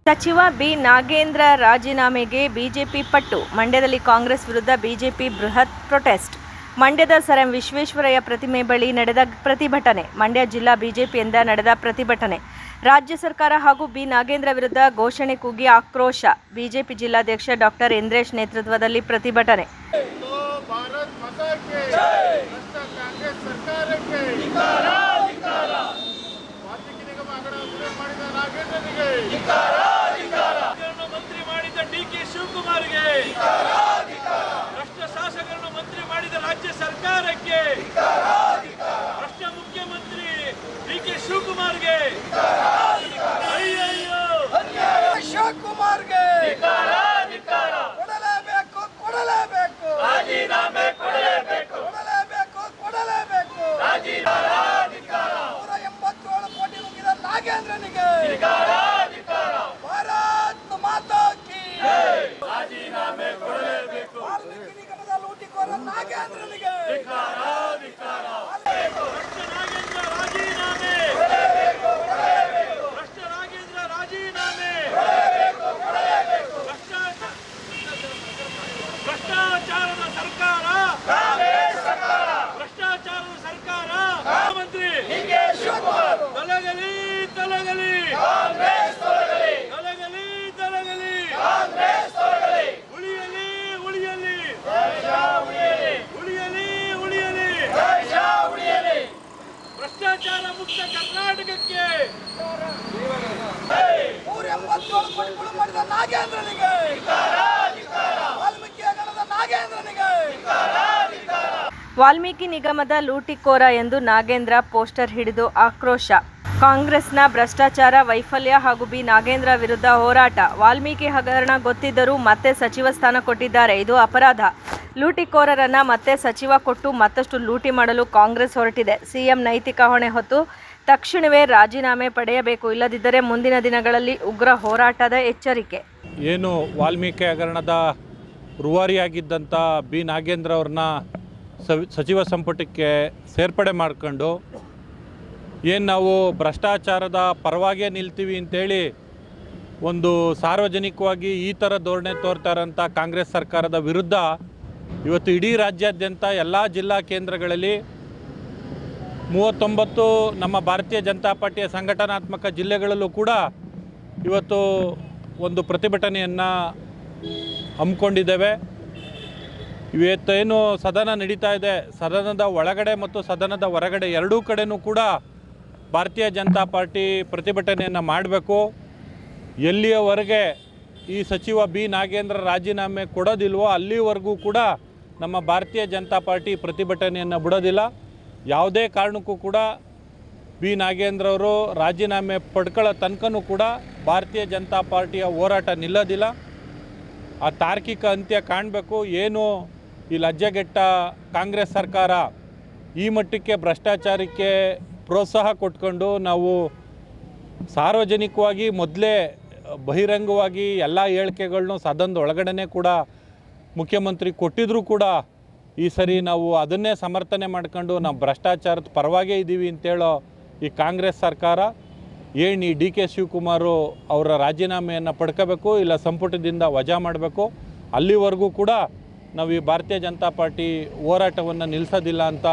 ಸಚಿವ ಬಿ ನಾಗೇಂದ್ರ ರಾಜೀನಾಮೆಗೆ ಬಿಜೆಪಿ ಪಟ್ಟು. ಮಂಡ್ಯದಲ್ಲಿ ಕಾಂಗ್ರೆಸ್ ವಿರುದ್ಧ ಬಿಜೆಪಿ ಬೃಹತ್ ಪ್ರೊಟೆಸ್ಟ್. ಮಂಡ್ಯದ ಸರ್ ಎಂ ವಿಶ್ವೇಶ್ವರಯ್ಯ ಪ್ರತಿಮೆ ಬಳಿ ನಡೆದ ಪ್ರತಿಭಟನೆ. ಮಂಡ್ಯ ಜಿಲ್ಲಾ ಬಿಜೆಪಿಯಿಂದ ನಡೆದ ಪ್ರತಿಭಟನೆ. ರಾಜ್ಯ ಸರ್ಕಾರ ಹಾಗೂ ಬಿ ನಾಗೇಂದ್ರ ವಿರುದ್ಧ ಘೋಷಣೆ ಕೂಗಿ ಆಕ್ರೋಶ. ಬಿಜೆಪಿ ಜಿಲ್ಲಾಧ್ಯಕ್ಷ ಡಾಕ್ಟರ್ ಇಂದ್ರೇಶ್ ನೇತೃತ್ವದಲ್ಲಿ ಪ್ರತಿಭಟನೆ. ಮಂತ್ರಿ ಮಾಡಿದ ಡಿಕೆ ಶಿವಕುಮಾರ್ಗೆ, ಭ್ರಷ್ಟ ಶಾಸಕರನ್ನು ಮಂತ್ರಿ ಮಾಡಿದ ರಾಜ್ಯ ಸರ್ಕಾರಕ್ಕೆ, ಭ್ರಷ್ಟ ಮುಖ್ಯಮಂತ್ರಿ ಡಿಕೆ ಶಿವಕುಮಾರ್ಗೆ, ಅಯ್ಯಯ್ಯೋ ಶಿವಕುಮಾರ್ಗೆ ಕೊಡಲೇಬೇಕು, ಕೊಡಲೇಬೇಕು, ರಾಜೀನಾಮೆ ಕೊಡಲೇಬೇಕು, ಕೊಡಲೇಬೇಕು, ಕೊಡಲೇಬೇಕು. 187 ಕೋಟಿ ನುಂಗಿದ ನಾಗೇಂದ್ರನಿಗೆ ಭಾರತ್ ಮಾತಾ ಕಿ ರಾಜೀನಾಮೆ ಕೊಡಲೇಬೇಕು. ವಾಲ್ಮೀಕಿ ನಿಗಮದ ಲೂಟಿಕೋರ ನಾಗೇಂದ್ರನಿಗೆ ಭ್ರಷ್ಟ ನಾಗೇಂದ್ರ ರಾಜೀನಾಮೆ, ಭ್ರಷ್ಟ ನಾಗೇಂದ್ರ ರಾಜೀನಾಮೆ, ಭ್ರಷ್ಟಾಚಾರದ ಸರ್ಕಾರ, ಭ್ರಷ್ಟಾಚಾರದ ಸರ್ಕಾರ. ಮಂತ್ರಿ ತೊಲಗಲಿ, ತೊಲಗಲಿ, ತೊಲಗಲಿ, ತೊಲಗಲಿ, ಉಳಿಯಲಿ, ಉಳಿಯಲಿ, ಉಳಿಯಲಿ, ಉಳಿಯಲಿ, ಭ್ರಷ್ಟಾಚಾರ ಮುಕ್ತ ಕರ್ನಾಟಕಕ್ಕೆ 187 ಕೋಟಿ ಕುಳು ಮಾಡಿದ ನಾಗೇಂದ್ರನಿಗೆ, ವಾಲ್ಮೀಕಿ ಹಗರಣದ ನಾಗೇಂದ್ರನಿಗೆ. ವಾಲ್ಮೀಕಿ ನಿಗಮದ ಲೂಟಿಕೋರ ಎಂದು ನಾಗೇಂದ್ರ ಪೋಸ್ಟರ್ ಹಿಡಿದು ಆಕ್ರೋಶ. ಕಾಂಗ್ರೆಸ್ನ ಭ್ರಷ್ಟಾಚಾರ ವೈಫಲ್ಯ ಹಾಗೂ ಬಿ ನಾಗೇಂದ್ರ ವಿರುದ್ಧ ಹೋರಾಟ. ವಾಲ್ಮೀಕಿ ಹಗರಣ ಗೊತ್ತಿದ್ದರೂ ಮತ್ತೆ ಸಚಿವ ಸ್ಥಾನ ಕೊಟ್ಟಿದ್ದಾರೆ, ಇದು ಅಪರಾಧ. ಲೂಟಿಕೋರರನ್ನ ಮತ್ತೆ ಸಚಿವ ಕೊಟ್ಟು ಮತ್ತಷ್ಟು ಲೂಟಿ ಮಾಡಲು ಕಾಂಗ್ರೆಸ್ ಹೊರಟಿದೆ. ಸಿಎಂ ನೈತಿಕ ಹೊಣೆ ಹೊತ್ತು ತಕ್ಷಣವೇ ರಾಜೀನಾಮೆ ಪಡೆಯಬೇಕು, ಇಲ್ಲದಿದ್ದರೆ ಮುಂದಿನ ದಿನಗಳಲ್ಲಿ ಉಗ್ರ ಹೋರಾಟದ ಎಚ್ಚರಿಕೆ. ಏನು ವಾಲ್ಮೀಕಿ ಹಗರಣದ ರೂವಾರಿಯಾಗಿದ್ದಂಥ ಬಿ ನಾಗೇಂದ್ರ ಅವ್ರನ್ನ ಸಚಿವ ಸಂಪುಟಕ್ಕೆ ಸೇರ್ಪಡೆ ಮಾಡ್ಕೊಂಡು ಏನು ನಾವು ಭ್ರಷ್ಟಾಚಾರದ ಪರವಾಗೇ ನಿಲ್ತೀವಿ ಅಂತೇಳಿ ಒಂದು ಸಾರ್ವಜನಿಕವಾಗಿ ಈ ಥರ ಧೋರಣೆ ತೋರ್ತಾರಂಥ ಕಾಂಗ್ರೆಸ್ ಸರ್ಕಾರದ ವಿರುದ್ಧ ಇವತ್ತು ಇಡೀ ರಾಜ್ಯಾದ್ಯಂತ ಎಲ್ಲ ಜಿಲ್ಲಾ ಕೇಂದ್ರಗಳಲ್ಲಿ 39 ನಮ್ಮ ಭಾರತೀಯ ಜನತಾ ಪಾರ್ಟಿಯ ಸಂಘಟನಾತ್ಮಕ ಜಿಲ್ಲೆಗಳಲ್ಲೂ ಕೂಡ ಇವತ್ತು ಒಂದು ಪ್ರತಿಭಟನೆಯನ್ನು ಹಮ್ಮಿಕೊಂಡಿದ್ದೇವೆ. ಇವತ್ತೇನು ಸದನ ನಡೀತಾ ಇದೆ, ಸದನದ ಒಳಗಡೆ ಮತ್ತು ಸದನದ ಹೊರಗಡೆ ಎರಡೂ ಕಡೆಯೂ ಕೂಡ ಭಾರತೀಯ ಜನತಾ ಪಾರ್ಟಿ ಪ್ರತಿಭಟನೆಯನ್ನು ಮಾಡಬೇಕು. ಎಲ್ಲಿಯವರೆಗೆ ಈ ಸಚಿವ ಬಿ ನಾಗೇಂದ್ರ ರಾಜೀನಾಮೆ ಕೊಡೋದಿಲ್ವೋ ಅಲ್ಲಿವರೆಗೂ ಕೂಡ ನಮ್ಮ ಭಾರತೀಯ ಜನತಾ ಪಾರ್ಟಿ ಪ್ರತಿಭಟನೆಯನ್ನು ಬಿಡೋದಿಲ್ಲ. ಯಾವುದೇ ಕಾರಣಕ್ಕೂ ಕೂಡ ಬಿ ನಾಗೇಂದ್ರ ಅವರು ರಾಜೀನಾಮೆ ಪಡ್ಕೊಳ್ಳೋ ತನಕನೂ ಕೂಡ ಭಾರತೀಯ ಜನತಾ ಪಾರ್ಟಿಯ ಹೋರಾಟ ನಿಲ್ಲೋದಿಲ್ಲ. ಆ ತಾರ್ಕಿಕ ಅಂತ್ಯ ಕಾಣಬೇಕು. ಏನು ಈ ಲಜ್ಜೆಗೆಟ್ಟ ಕಾಂಗ್ರೆಸ್ ಸರ್ಕಾರ ಈ ಮಟ್ಟಕ್ಕೆ ಭ್ರಷ್ಟಾಚಾರಕ್ಕೆ ಪ್ರೋತ್ಸಾಹ ಕೊಟ್ಕೊಂಡು ನಾವು ಸಾರ್ವಜನಿಕವಾಗಿ ಮೊದಲೇ ಬಹಿರಂಗವಾಗಿ ಎಲ್ಲ ಹೇಳಿಕೆಗಳನ್ನೂ ಸದನದ ಒಳಗಡೆ ಕೂಡ ಮುಖ್ಯಮಂತ್ರಿ ಕೊಟ್ಟಿದ್ರೂ ಕೂಡ ಈ ಸರಿ ನಾವು ಅದನ್ನೇ ಸಮರ್ಥನೆ ಮಾಡ್ಕೊಂಡು ನಾವು ಭ್ರಷ್ಟಾಚಾರದ ಪರವಾಗೇ ಇದ್ದೀವಿ ಅಂತೇಳೋ ಈ ಕಾಂಗ್ರೆಸ್ ಸರ್ಕಾರ ಏನು ಈ ಡಿ ಕೆ ಶಿವಕುಮಾರು ಅವರ ರಾಜೀನಾಮೆಯನ್ನು ಪಡ್ಕೋಬೇಕು, ಇಲ್ಲ ಸಂಪುಟದಿಂದ ವಜಾ ಮಾಡಬೇಕು. ಅಲ್ಲಿವರೆಗೂ ಕೂಡ ನಾವು ಈ ಭಾರತೀಯ ಜನತಾ ಪಾರ್ಟಿ ಹೋರಾಟವನ್ನು ನಿಲ್ಲಿಸೋದಿಲ್ಲ ಅಂತ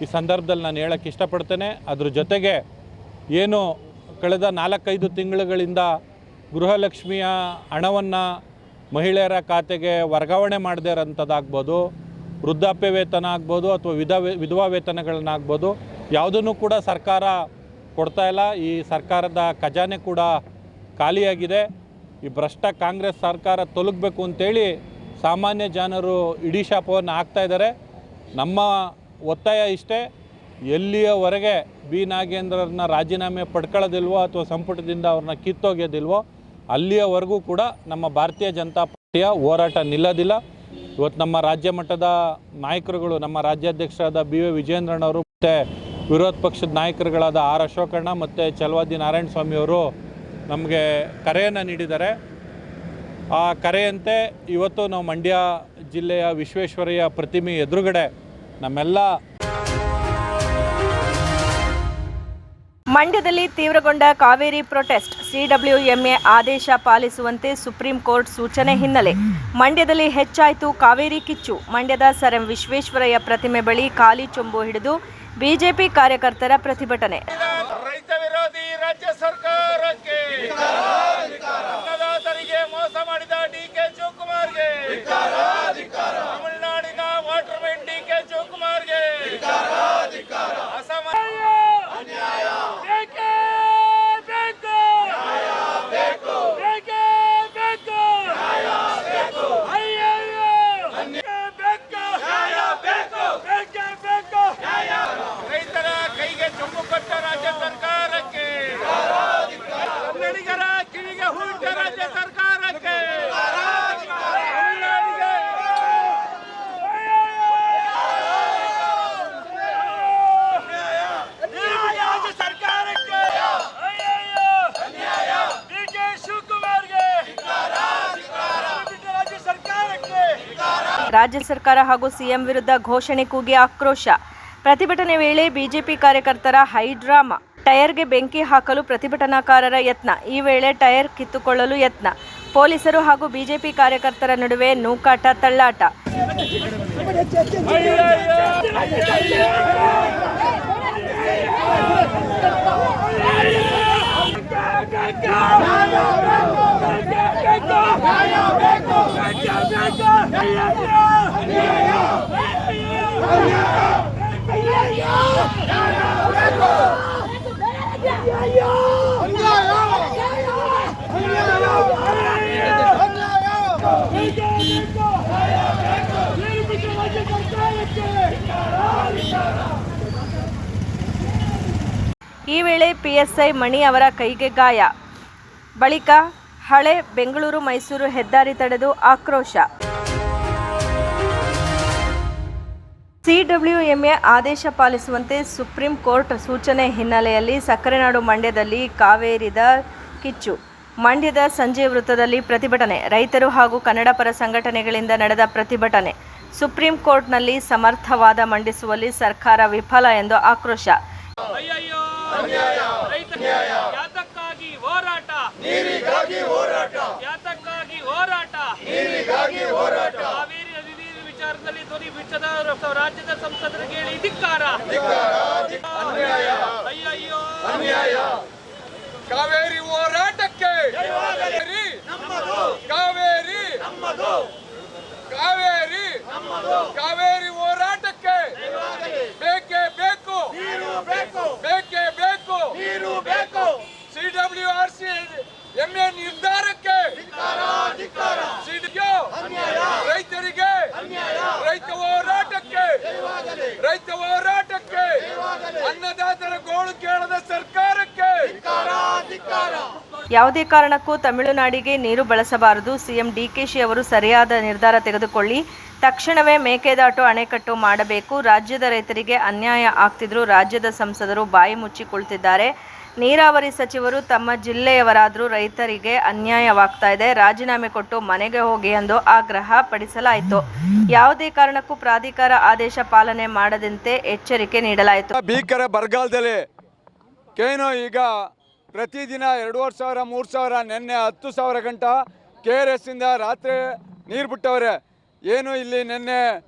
ಈ ಸಂದರ್ಭದಲ್ಲಿ ನಾನು ಹೇಳೋಕ್ಕೆ ಇಷ್ಟಪಡ್ತೇನೆ. ಅದ್ರ ಜೊತೆಗೆ ಏನು ಕಳೆದ 4-5 ತಿಂಗಳುಗಳಿಂದ ಗೃಹಲಕ್ಷ್ಮಿಯ ಹಣವನ್ನು ಮಹಿಳೆಯರ ಖಾತೆಗೆ ವರ್ಗಾವಣೆ ಮಾಡದೇ ಇರೋಂಥದ್ದಾಗ್ಬೋದು, ವೃದ್ಧಾಪ್ಯ ವೇತನ ಆಗ್ಬೋದು ಅಥವಾ ವಿಧವಾ ವೇತನಗಳನ್ನಾಗ್ಬೋದು, ಯಾವುದನ್ನು ಕೂಡ ಸರ್ಕಾರ ಕೊಡ್ತಾ ಇಲ್ಲ. ಈ ಸರ್ಕಾರದ ಖಜಾನೆ ಕೂಡ ಖಾಲಿಯಾಗಿದೆ. ಈ ಭ್ರಷ್ಟ ಕಾಂಗ್ರೆಸ್ ಸರ್ಕಾರ ತೊಲಗಬೇಕು ಅಂತೇಳಿ ಸಾಮಾನ್ಯ ಜನರು ಇಡೀ ಶಾಪವನ್ನು ಹಾಕ್ತಾಯಿದ್ದಾರೆ. ನಮ್ಮ ಒತ್ತಾಯ ಇಷ್ಟೇ, ಎಲ್ಲಿಯವರೆಗೆ ಬಿ ನಾಗೇಂದ್ರರನ್ನ ರಾಜೀನಾಮೆ ಪಡ್ಕೊಳ್ಳೋದಿಲ್ವೋ ಅಥವಾ ಸಂಪುಟದಿಂದ ಅವ್ರನ್ನ ಕಿತ್ತೋಗ್ಯೋದಿಲ್ವೋ ಅಲ್ಲಿಯವರೆಗೂ ಕೂಡ ನಮ್ಮ ಭಾರತೀಯ ಜನತಾ ಪಾರ್ಟಿಯ ಹೋರಾಟ ನಿಲ್ಲೋದಿಲ್ಲ. ಇವತ್ತು ನಮ್ಮ ರಾಜ್ಯ ಮಟ್ಟದ ನಾಯಕರುಗಳು, ನಮ್ಮ ರಾಜ್ಯಾಧ್ಯಕ್ಷರಾದ ಬಿ ವೈ ವಿಜೇಂದ್ರಣ್ಣವರು ಮತ್ತು ವಿರೋಧ ಪಕ್ಷದ ನಾಯಕರುಗಳಾದ ಆರ್ ಅಶೋಕಣ್ಣ ಮತ್ತು ಛಲವಾದಿ ನಾರಾಯಣ ಸ್ವಾಮಿಯವರು ನಮಗೆ ಕರೆಯನ್ನು ನೀಡಿದ್ದಾರೆ. ಆ ಕರೆಯಂತೆ ಇವತ್ತು ನಾವು ಮಂಡ್ಯ ಜಿಲ್ಲೆಯ ವಿಶ್ವೇಶ್ವರಯ್ಯ ಪ್ರತಿಮೆ ಎದುರುಗಡೆ ನಮ್ಮೆಲ್ಲ ಮಂಡ್ಯದಲ್ಲಿ ತೀವ್ರಗೊಂಡ ಕಾವೇರಿ ಪ್ರೊಟೆಸ್ಟ್. ಸಿಡಬ್ಲ್ಯೂಎಂಎ ಆದೇಶ ಪಾಲಿಸುವಂತೆ ಸುಪ್ರೀಂ ಕೋರ್ಟ್ ಸೂಚನೆ ಹಿನ್ನೆಲೆ ಮಂಡ್ಯದಲ್ಲಿ ಹೆಚ್ಚಾಯಿತು ಕಾವೇರಿ ಕಿಚ್ಚು. ಮಂಡ್ಯದ ಸರ್ ಎಂ ವಿಶ್ವೇಶ್ವರಯ್ಯ ಪ್ರತಿಮೆ ಬಳಿ ಖಾಲಿ ಚೊಂಬು ಹಿಡಿದು ಬಿಜೆಪಿ ಕಾರ್ಯಕರ್ತರ ಪ್ರತಿಭಟನೆ. ರೈತ ವಿರೋಧಿ ರಾಜ್ಯ ಸರ್ಕಾರಕ್ಕೆ, ಅನ್ನದಾತರಿಗೆ ಮೋಸ ಮಾಡಿದ ಡಿಕೆ ಶಿವಕುಮಾರ್ಗೆ, ತಮಿಳುನಾಡಿನ ವಾಟರ್ ಮ್ಯಾನ್ ಡಿಕೆ ಶಿವಕುಮಾರ್ಗೆ ರೈತರ ಕೈಗೆ ಚೊಂಬು ಕೊಟ್ಟ ರಾಜ್ಯ ಸರ್ಕಾರಕ್ಕೆ, ಕನ್ನಡಿಗರ ಕಿವಿಗೆ ಹೂಟ ರಾಜ್ಯ ಸರ್ಕಾರಕ್ಕೆ, ರಾಜ್ಯ ಸರ್ಕಾರಕ್ಕೆ, ಡಿಕೆ ಶಿವಕುಮಾರ್ಗೆ, ರಾಜ್ಯ ಸರ್ಕಾರಕ್ಕೆ. ರಾಜ್ಯ ಸರ್ಕಾರ ಹಾಗೂ ಸಿಎಂ ವಿರುದ್ಧ ಘೋಷಣೆ ಕೂಗಿ ಆಕ್ರೋಶ. ಪ್ರತಿಭಟನೆ ವೇಳೆ ಬಿಜೆಪಿ ಕಾರ್ಯಕರ್ತರ ಹೈಡ್ರಾಮಾ. ಟೈರ್ಗೆ ಬೆಂಕಿ ಹಾಕಲು ಪ್ರತಿಭಟನಾಕಾರರ ಯತ್ನ. ಈ ವೇಳೆ ಟೈರ್ ಕಿತ್ತುಕೊಳ್ಳಲು ಯತ್ನ. ಪೊಲೀಸರು ಹಾಗೂ ಬಿಜೆಪಿ ಕಾರ್ಯಕರ್ತರ ನಡುವೆ ನೂಕಾಟ, ತಳ್ಳಾಟ. ಈ ವೇಳೆ ಪಿಎಸ್ಐ ಮಣಿ ಅವರ ಕೈಗೆ ಗಾಯ. ಬಳಿಕ ಹಳೆ ಬೆಂಗಳೂರು ಮೈಸೂರು ಹೆದ್ದಾರಿ ತಡೆದು ಆಕ್ರೋಶ. ಸಿಡಬ್ಲ್ಯೂಎಂಎ ಆದೇಶ ಪಾಲಿಸುವಂತೆ ಸುಪ್ರೀಂ ಕೋರ್ಟ್ ಸೂಚನೆ ಹಿನ್ನೆಲೆಯಲ್ಲಿ ಸಕ್ಕರೆನಾಡು ಮಂಡ್ಯದಲ್ಲಿ ಕಾವೇರಿದ ಕಿಚ್ಚು. ಮಂಡ್ಯದ ಸಂಜೆ ವೃತ್ತದಲ್ಲಿ ಪ್ರತಿಭಟನೆ. ರೈತರು ಹಾಗೂ ಕನ್ನಡ ಪರ ಸಂಘಟನೆಗಳಿಂದ ನಡೆದ ಪ್ರತಿಭಟನೆ. ಸುಪ್ರೀಂ ಕೋರ್ಟ್ನಲ್ಲಿ ಸಮರ್ಥ ವಾದ ಮಂಡಿಸುವಲ್ಲಿ ಸರ್ಕಾರ ವಿಫಲ ಎಂದು ಆಕ್ರೋಶ. ಅಯ್ಯಯ್ಯೋ ಯಾತಕ್ಕಾಗಿ ಹೋರಾಟ, ನೀರಿಗಾಗಿ ಹೋರಾಟ, ಯಾತಕ್ಕಾಗಿ ಹೋರಾಟ, ನೀರಿಗಾಗಿ ಹೋರಾಟ. ಕಾವೇರಿ ನದಿ ವಿಚಾರದಲ್ಲಿ ಧ್ವನಿ ಬಿಚ್ಚದ ರಾಜ್ಯದ ಸಂಸದರಿಗೆ ಹೇಳಿ ಧಿಕ್ಕಾರ. ಅಯ್ಯಯ್ಯೋ ಕಾವೇರಿ ಹೋರಾಟಕ್ಕೆ, ಕಾವೇರಿ ಕಾವೇರಿ ಕಾವೇರಿ ಹೋರಾಟಕ್ಕೆ ಬೇಕೇ ಬೇಕು, ಬೇಕೇ ಬೇಕು, ಸಿಡಬ್ಲ್ಯೂಆರ್ಸಿ ಎಂಎ ನಿರ್ಧಾರಕ್ಕೆ, ರೈತರಿಗೆ, ರೈತ ಹೋರಾಟಕ್ಕೆ, ಅನ್ನದಾತರ ಗೋಳು ಕೇಳದ ಸರ್ಕಾರಕ್ಕೆ. ಯಾವುದೇ ಕಾರಣಕ್ಕೂ ತಮಿಳುನಾಡಿಗೆ ನೀರು ಬಳಸಬಾರದು. ಸಿಎಂ ಡಿಕೆಶಿ ಅವರು ಸರಿಯಾದ ನಿರ್ಧಾರ ತೆಗೆದುಕೊಳ್ಳಿ. ತಕ್ಷಣವೇ ಮೇಕೆದಾಟು ಅಣೆಕಟ್ಟು ಮಾಡಬೇಕು. ರಾಜ್ಯದ ರೈತರಿಗೆ ಅನ್ಯಾಯ ಆಗ್ತಿದ್ರು. ರಾಜ್ಯದ ಸಂಸದರು ಬಾಯಿ ಮುಚ್ಚಿ ಕುಳಿತಿದ್ದಾರೆ. ನೀರಾವರಿ ಸಚಿವರು ತಮ್ಮ ಜಿಲ್ಲೆಯವರಾದರೂ ರೈತರಿಗೆ ಅನ್ಯಾಯವಾಗ್ತಾ ಇದೆ. ರಾಜೀನಾಮೆ ಕೊಟ್ಟು ಮನೆಗೆ ಹೋಗಿ ಎಂದು ಆಗ್ರಹ ಪಡಿಸಲಾಯಿತು. ಯಾವುದೇ ಕಾರಣಕ್ಕೂ ಪ್ರಾಧಿಕಾರ ಆದೇಶ ಪಾಲನೆ ಮಾಡದಂತೆ ಎಚ್ಚರಿಕೆ ನೀಡಲಾಯಿತು. ಭೀಕರ ಬರಗಾಲದಲ್ಲಿ ಕೇನೋ ಈಗ ಪ್ರತಿದಿನ 2,500 3,000 ನಿನ್ನೆ 10,000 ಗಂಟ KRS ಇಂದ ರಾತ್ರಿ ನೀರು ಬಿಟ್ಟವ್ರೆ. ಏನು ಇಲ್ಲಿ ನಿನ್ನೆ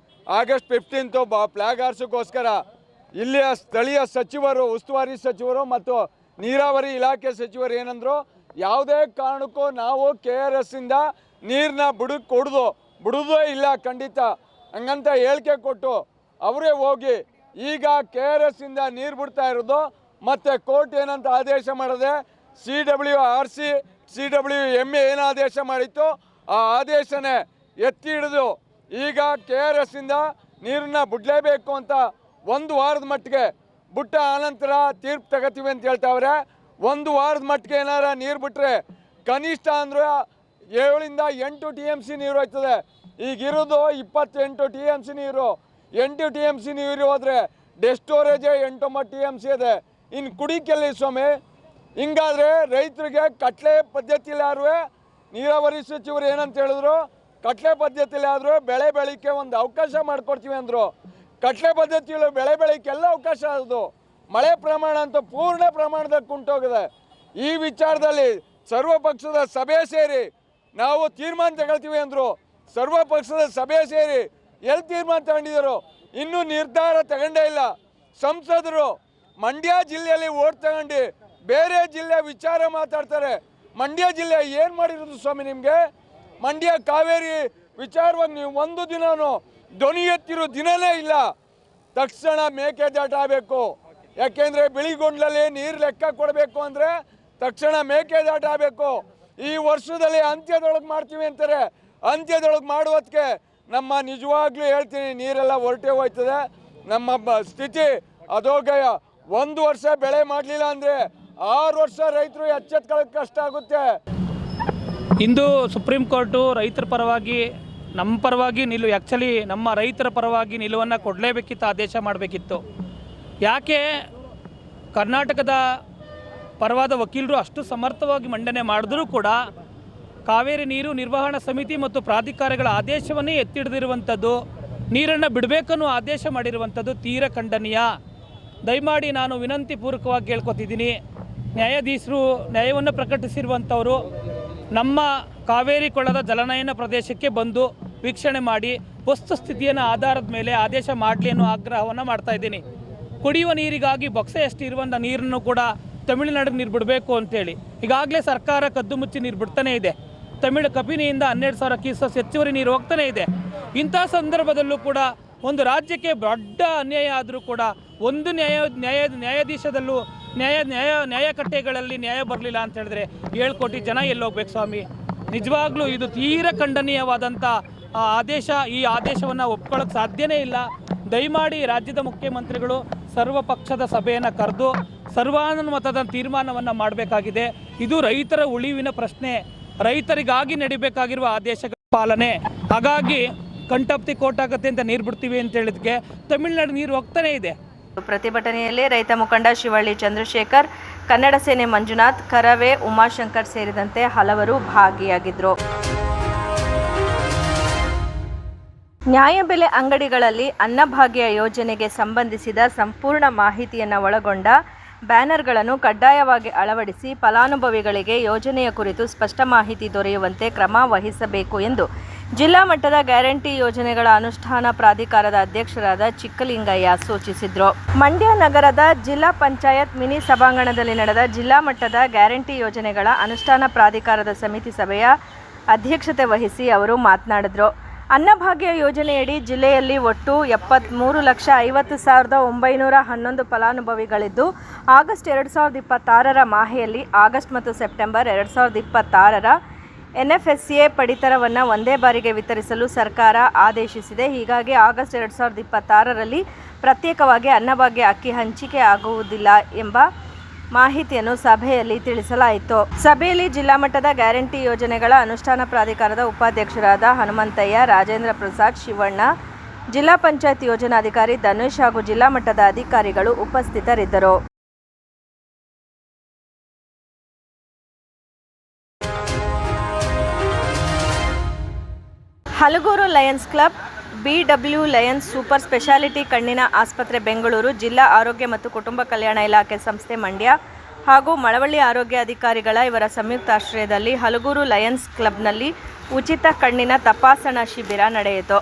ಆಗಸ್ಟ್ 15 ಫ್ಲಾಗ್ ಹಾರಿಸೋಕ್ಕೋಸ್ಕರ ಇಲ್ಲಿಯ ಸ್ಥಳೀಯ ಸಚಿವರು, ಉಸ್ತುವಾರಿ ಸಚಿವರು ಮತ್ತು ನೀರಾವರಿ ಇಲಾಖೆ ಸಚಿವರು ಏನಂದ್ರು, ಯಾವುದೇ ಕಾರಣಕ್ಕೂ ನಾವು KRS ಇಂದ ನೀರನ್ನ ಬಿಡುವುದೇ ಇಲ್ಲ ಖಂಡಿತ ಹಂಗಂತ ಹೇಳಿಕೆ ಕೊಟ್ಟು ಅವರೇ ಹೋಗಿ ಈಗ KRS ಇಂದ ನೀರು ಬಿಡ್ತಾ ಇರೋದು. ಮತ್ತು ಕೋರ್ಟ್ ಏನಂತ ಆದೇಶ ಮಾಡಿದೆ, ಸಿಡಬ್ಲ್ಯೂಎಂಎ ಏನು ಆದೇಶ ಮಾಡಿತ್ತು ಆ ಆದೇಶನೇ ಎತ್ತಿ ಹಿಡಿದು ಈಗ KRS ಇಂದ ನೀರನ್ನ ಬಿಡಲೇಬೇಕು ಅಂತ 1 ವಾರದ ಮಟ್ಟಿಗೆ ಬಿಟ್ಟ ಆನಂತರ ತೀರ್ಪು ತಗೋತೀವಿ ಅಂತ ಹೇಳ್ತಾವ್ರೆ. 1 ವಾರದ ಮಟ್ಟಿಗೆ ಏನಾರ ನೀರು ಬಿಟ್ಟರೆ ಕನಿಷ್ಠ ಅಂದರೆ 7 ರಿಂದ 8 TMC ನೀರು ಹೋಯ್ತದೆ. ಈಗಿರೋದು 28 TMC ನೀರು. 8 TMC ನೀರು ಹೋದರೆ ಡೆಸ್ಟ್ ಸ್ಟೋರೇಜೇ 8-9 TMC ಇದೆ. ಇನ್ನು ಕುಡಿಕೆಲ್ಲಿ ಸ್ವಾಮಿ? ಹಿಂಗಾದ್ರೆ ರೈತರಿಗೆ ಕಟ್ಲೆ ಪದ್ಧತಿಯಲ್ಲಿ ಆದ್ರೂ ನೀರಾವರಿ ಸಚಿವರು ಏನಂತ ಹೇಳಿದ್ರು, ಕಟ್ಲೆ ಪದ್ಧತಿಯಲ್ಲಿ ಆದ್ರೂ ಬೆಳೆ ಬೆಳಿಕೆ ಒಂದು ಅವಕಾಶ ಮಾಡಿಕೊಡ್ತೀವಿ ಅಂದರು. ಕಟ್ಲೆ ಪದ್ಧತಿಯಲ್ಲಿ ಬೆಳೆ ಬೆಳಿಕೆಲ್ಲ ಅವಕಾಶ ಆಗೋದು ಮಳೆ ಪ್ರಮಾಣ ಅಂತೂ ಪೂರ್ಣ ಪ್ರಮಾಣದಲ್ಲಿ ಕುಂಟೋಗಿದೆ. ಈ ವಿಚಾರದಲ್ಲಿ ಸರ್ವಪಕ್ಷದ ಸಭೆ ಸೇರಿ ನಾವು ತೀರ್ಮಾನ ತಗೊಳ್ತೀವಿ ಅಂದರು. ಸರ್ವಪಕ್ಷದ ಸಭೆ ಸೇರಿ ಎಲ್ಲಿ ತೀರ್ಮಾನ ತಗೊಂಡಿದ್ರು? ಇನ್ನೂ ನಿರ್ಧಾರ ತಗೊಂಡೇ ಇಲ್ಲ. ಸಂಸದರು ಮಂಡ್ಯ ಜಿಲ್ಲೆಯಲ್ಲಿ ಓಟ್ ತಗೊಂಡು ಬೇರೆ ಜಿಲ್ಲೆ ವಿಚಾರ ಮಾತಾಡ್ತಾರೆ. ಮಂಡ್ಯ ಜಿಲ್ಲೆ ಏನು ಮಾಡಿರೋದು ಸ್ವಾಮಿ ನಿಮಗೆ? ಮಂಡ್ಯ ಕಾವೇರಿ ವಿಚಾರವಾಗಿ ನೀವು ಒಂದು ದಿನನೂ ಧ್ವನಿ ಎತ್ತಿರೋ ದಿನನೇ ಇಲ್ಲ. ತಕ್ಷಣ ಮೇಕೆದಾಟು ಆಗಬೇಕು. ಯಾಕೆಂದರೆ ಬಿಳಿಗೊಂಡ್ಲಲ್ಲಿ ನೀರು ಲೆಕ್ಕ ಕೊಡಬೇಕು ಅಂದರೆ ತಕ್ಷಣ ಮೇಕೆದಾಟು ಆಗಬೇಕು. ಈ ವರ್ಷದಲ್ಲಿ ಅಂತ್ಯದೊಳಗೆ ಮಾಡ್ತೀವಿ ಅಂತಾರೆ. ಅಂತ್ಯದೊಳಗೆ ಮಾಡುವುದಕ್ಕೆ ನಮ್ಮ ನಿಜವಾಗ್ಲೂ ಹೇಳ್ತೀನಿ, ನೀರೆಲ್ಲ ಹೊರಟೆ ಹೋಯ್ತದೆ. ನಮ್ಮ ಸ್ಥಿತಿ ಅದೋಗಯ. 1 ವರ್ಷ ಬೆಳೆ ಮಾಡಲಿಲ್ಲ ಅಂದರೆ 6 ವರ್ಷ ರೈತರು ಎಚ್ಚೆತ್ಕೊಳ್ಳೋಕೆ ಕಷ್ಟ ಆಗುತ್ತೆ. ಇಂದು ಸುಪ್ರೀಂ ಕೋರ್ಟು ರೈತರ ಪರವಾಗಿ ನಮ್ಮ ಪರವಾಗಿ ಆ್ಯಕ್ಚುಲಿ ನಮ್ಮ ರೈತರ ಪರವಾಗಿ ನಿಲುವನ್ನು ಕೊಡಲೇಬೇಕಿತ್ತು, ಆದೇಶ ಮಾಡಬೇಕಿತ್ತು. ಯಾಕೆ ಕರ್ನಾಟಕದ ಪರವಾದ ವಕೀಲರು ಅಷ್ಟು ಸಮರ್ಥವಾಗಿ ಮಂಡನೆ ಮಾಡಿದ್ರೂ ಕೂಡ ಕಾವೇರಿ ನೀರು ನಿರ್ವಹಣಾ ಸಮಿತಿ ಮತ್ತು ಪ್ರಾಧಿಕಾರಗಳ ಆದೇಶವನ್ನೇ ಎತ್ತಿಡಿದಿರುವಂಥದ್ದು, ನೀರನ್ನು ಬಿಡಬೇಕನ್ನೋ ಆದೇಶ ಮಾಡಿರುವಂಥದ್ದು ತೀರ ಖಂಡನೀಯ. ದಯಮಾಡಿ ನಾನು ವಿನಂತಿ ಪೂರ್ವಕವಾಗಿ ಕೇಳ್ಕೊತಿದ್ದೀನಿ, ನ್ಯಾಯಾಧೀಶರು ನ್ಯಾಯವನ್ನು ಪ್ರಕಟಿಸಿರುವಂಥವರು ನಮ್ಮ ಕಾವೇರಿ ಕೊಳ್ಳದ ಜಲನಯನ ಪ್ರದೇಶಕ್ಕೆ ಬಂದು ವೀಕ್ಷಣೆ ಮಾಡಿ ವಸ್ತುಸ್ಥಿತಿಯನ್ನು ಆಧಾರದ ಮೇಲೆ ಆದೇಶ ಮಾಡಲಿ ಅನ್ನೋ ಆಗ್ರಹವನ್ನು ಮಾಡ್ತಾಯಿದ್ದೀನಿ. ಕುಡಿಯುವ ನೀರಿಗಾಗಿ ಬೊಕ್ಸೆಯಷ್ಟು ಇರುವಂಥ ನೀರನ್ನು ಕೂಡ ತಮಿಳುನಾಡಿಗೆ ನೀರು ಬಿಡಬೇಕು ಅಂತೇಳಿ ಈಗಾಗಲೇ ಸರ್ಕಾರ ಕದ್ದು ಮುಚ್ಚಿ ನೀರು ಬಿಡ್ತಾನೇ ಇದೆ. ಕಬಿನಿಯಿಂದ 12,000 ಕ್ಯೂಸೆಸ್ ಹೆಚ್ಚುವರಿ ನೀರು ಹೋಗ್ತಾನೆ ಇದೆ. ಇಂಥ ಸಂದರ್ಭದಲ್ಲೂ ಕೂಡ ಒಂದು ರಾಜ್ಯಕ್ಕೆ ದೊಡ್ಡ ಅನ್ಯಾಯ ಆದರೂ ಕೂಡ ಒಂದು ನ್ಯಾಯಾಧೀಶದಲ್ಲೂ ನ್ಯಾಯಕಟ್ಟೆಗಳಲ್ಲಿ ನ್ಯಾಯ ಬರಲಿಲ್ಲ ಅಂತ ಹೇಳಿದ್ರೆ 7 ಕೋಟಿ ಜನ ಎಲ್ಲೋಗ್ಬೇಕು ಸ್ವಾಮಿ? ನಿಜವಾಗ್ಲೂ ಇದು ತೀರ ಖಂಡನೀಯವಾದಂಥ ಆದೇಶ. ಈ ಆದೇಶವನ್ನು ಒಪ್ಕೊಳ್ಳೋಕ್ಕೆ ಸಾಧ್ಯನೇ ಇಲ್ಲ. ದಯಮಾಡಿ ರಾಜ್ಯದ ಮುಖ್ಯಮಂತ್ರಿಗಳು ಸರ್ವಪಕ್ಷದ ಸಭೆಯನ್ನು ಕರೆದು ಸರ್ವಾನುಮತದ ತೀರ್ಮಾನವನ್ನು ಮಾಡಬೇಕಾಗಿದೆ. ಇದು ರೈತರ ಉಳಿವಿನ ಪ್ರಶ್ನೆ, ರೈತರಿಗಾಗಿ ನಡಿಬೇಕಾಗಿರುವ ಆದೇಶಗಳ ಪಾಲನೆ. ಹಾಗಾಗಿ ಕಂಟಪ್ತಿ ಕೋರ್ಟ್ ಆಗುತ್ತೆ ಅಂತ ನೀರು ಬಿಡ್ತೀವಿ ಅಂತ ಹೇಳಿದಕ್ಕೆ ತಮಿಳುನಾಡು ನೀರು ಹೋಗ್ತಾನೆ ಇದೆ. ಪ್ರತಿಭಟನೆಯಲ್ಲಿ ರೈತ ಮುಖಂಡ ಶಿವಳ್ಳಿ ಚಂದ್ರಶೇಖರ್, ಕನ್ನಡ ಸೇನೆ ಮಂಜುನಾಥ್, ಕರವೇ ಉಮಾಶಂಕರ್ ಸೇರಿದಂತೆ ಹಲವರು ಭಾಗಿಯಾಗಿದ್ದರು. ನ್ಯಾಯಬೆಲೆ ಅಂಗಡಿಗಳಲ್ಲಿ ಅನ್ನಭಾಗ್ಯ ಯೋಜನೆಗೆ ಸಂಬಂಧಿಸಿದ ಸಂಪೂರ್ಣ ಮಾಹಿತಿಯನ್ನು ಒಳಗೊಂಡ ಬ್ಯಾನರ್ಗಳನ್ನು ಕಡ್ಡಾಯವಾಗಿ ಅಳವಡಿಸಿ ಫಲಾನುಭವಿಗಳಿಗೆ ಯೋಜನೆಯ ಕುರಿತು ಸ್ಪಷ್ಟ ಮಾಹಿತಿ ದೊರೆಯುವಂತೆ ಕ್ರಮ ವಹಿಸಬೇಕು ಎಂದು ಜಿಲ್ಲಾ ಮಟ್ಟದ ಗ್ಯಾರಂಟಿ ಯೋಜನೆಗಳ ಅನುಷ್ಠಾನ ಪ್ರಾಧಿಕಾರದ ಅಧ್ಯಕ್ಷರಾದ ಚಿಕ್ಕಲಿಂಗಯ್ಯ ಸೂಚಿಸಿದರು. ಮಂಡ್ಯ ನಗರದ ಜಿಲ್ಲಾ ಪಂಚಾಯತ್ ಮಿನಿ ಸಭಾಂಗಣದಲ್ಲಿ ನಡೆದ ಜಿಲ್ಲಾ ಮಟ್ಟದ ಗ್ಯಾರಂಟಿ ಯೋಜನೆಗಳ ಅನುಷ್ಠಾನ ಪ್ರಾಧಿಕಾರದ ಸಮಿತಿ ಸಭೆಯ ಅಧ್ಯಕ್ಷತೆ ವಹಿಸಿ ಅವರು ಮಾತನಾಡಿದರು. ಅನ್ನಭಾಗ್ಯ ಯೋಜನೆಯಡಿ ಜಿಲ್ಲೆಯಲ್ಲಿ ಒಟ್ಟು 73,50,911 ಫಲಾನುಭವಿಗಳಿದ್ದು, ಆಗಸ್ಟ್ 2026ರ ಮಾಹೆಯಲ್ಲಿ ಆಗಸ್ಟ್ ಮತ್ತು ಸೆಪ್ಟೆಂಬರ್ 2026ರ NFSA ಪಡಿತರವನ್ನು ಒಂದೇ ಬಾರಿಗೆ ವಿತರಿಸಲು ಸರ್ಕಾರ ಆದೇಶಿಸಿದೆ. ಹೀಗಾಗಿ ಆಗಸ್ಟ್ 2026ರಲ್ಲಿ ಪ್ರತ್ಯೇಕವಾಗಿ ಅನ್ನಭಾಗ್ಯ ಅಕ್ಕಿ ಹಂಚಿಕೆ ಆಗುವುದಿಲ್ಲ ಎಂಬ ಮಾಹಿತಿಯನ್ನು ಸಭೆಯಲ್ಲಿ ತಿಳಿಸಲಾಯಿತು. ಸಭೆಯಲ್ಲಿ ಜಿಲ್ಲಾ ಮಟ್ಟದ ಗ್ಯಾರಂಟಿ ಯೋಜನೆಗಳ ಅನುಷ್ಠಾನ ಪ್ರಾಧಿಕಾರದ ಉಪಾಧ್ಯಕ್ಷರಾದ ಹನುಮಂತಯ್ಯ, ರಾಜೇಂದ್ರ ಪ್ರಸಾದ್, ಶಿವಣ್ಣ, ಜಿಲ್ಲಾ ಪಂಚಾಯತ್ ಯೋಜನಾಧಿಕಾರಿ ಧನುಷ್ ಹಾಗೂ ಜಿಲ್ಲಾ ಮಟ್ಟದ ಅಧಿಕಾರಿಗಳು ಉಪಸ್ಥಿತರಿದ್ದರು. Halagur Lions club, BW Lions super speciality ಕಣ್ಣಿನ ಆಸ್ಪತ್ರೆ ಬೆಂಗಳೂರು, ಜಿಲ್ಲಾ ಆರೋಗ್ಯ ಮತ್ತು ಕುಟುಂಬ ಕಲ್ಯಾಣ ಇಲಾಖೆ ಸಂಸ್ಥೆ ಮಂಡ್ಯ ಹಾಗೂ ಮಳವಳ್ಳಿ ಆರೋಗ್ಯ ಅಧಿಕಾರಿಗಳ ಇವರ ಸಂಯುಕ್ತಾಶ್ರಯದಲ್ಲಿ ಹಲಗೂರು ಲಯನ್ಸ್ ಕ್ಲಬ್ನಲ್ಲಿ ಉಚಿತ ಕಣ್ಣಿನ ತಪಾಸಣಾ ಶಿಬಿರ ನಡೆಯಿತು.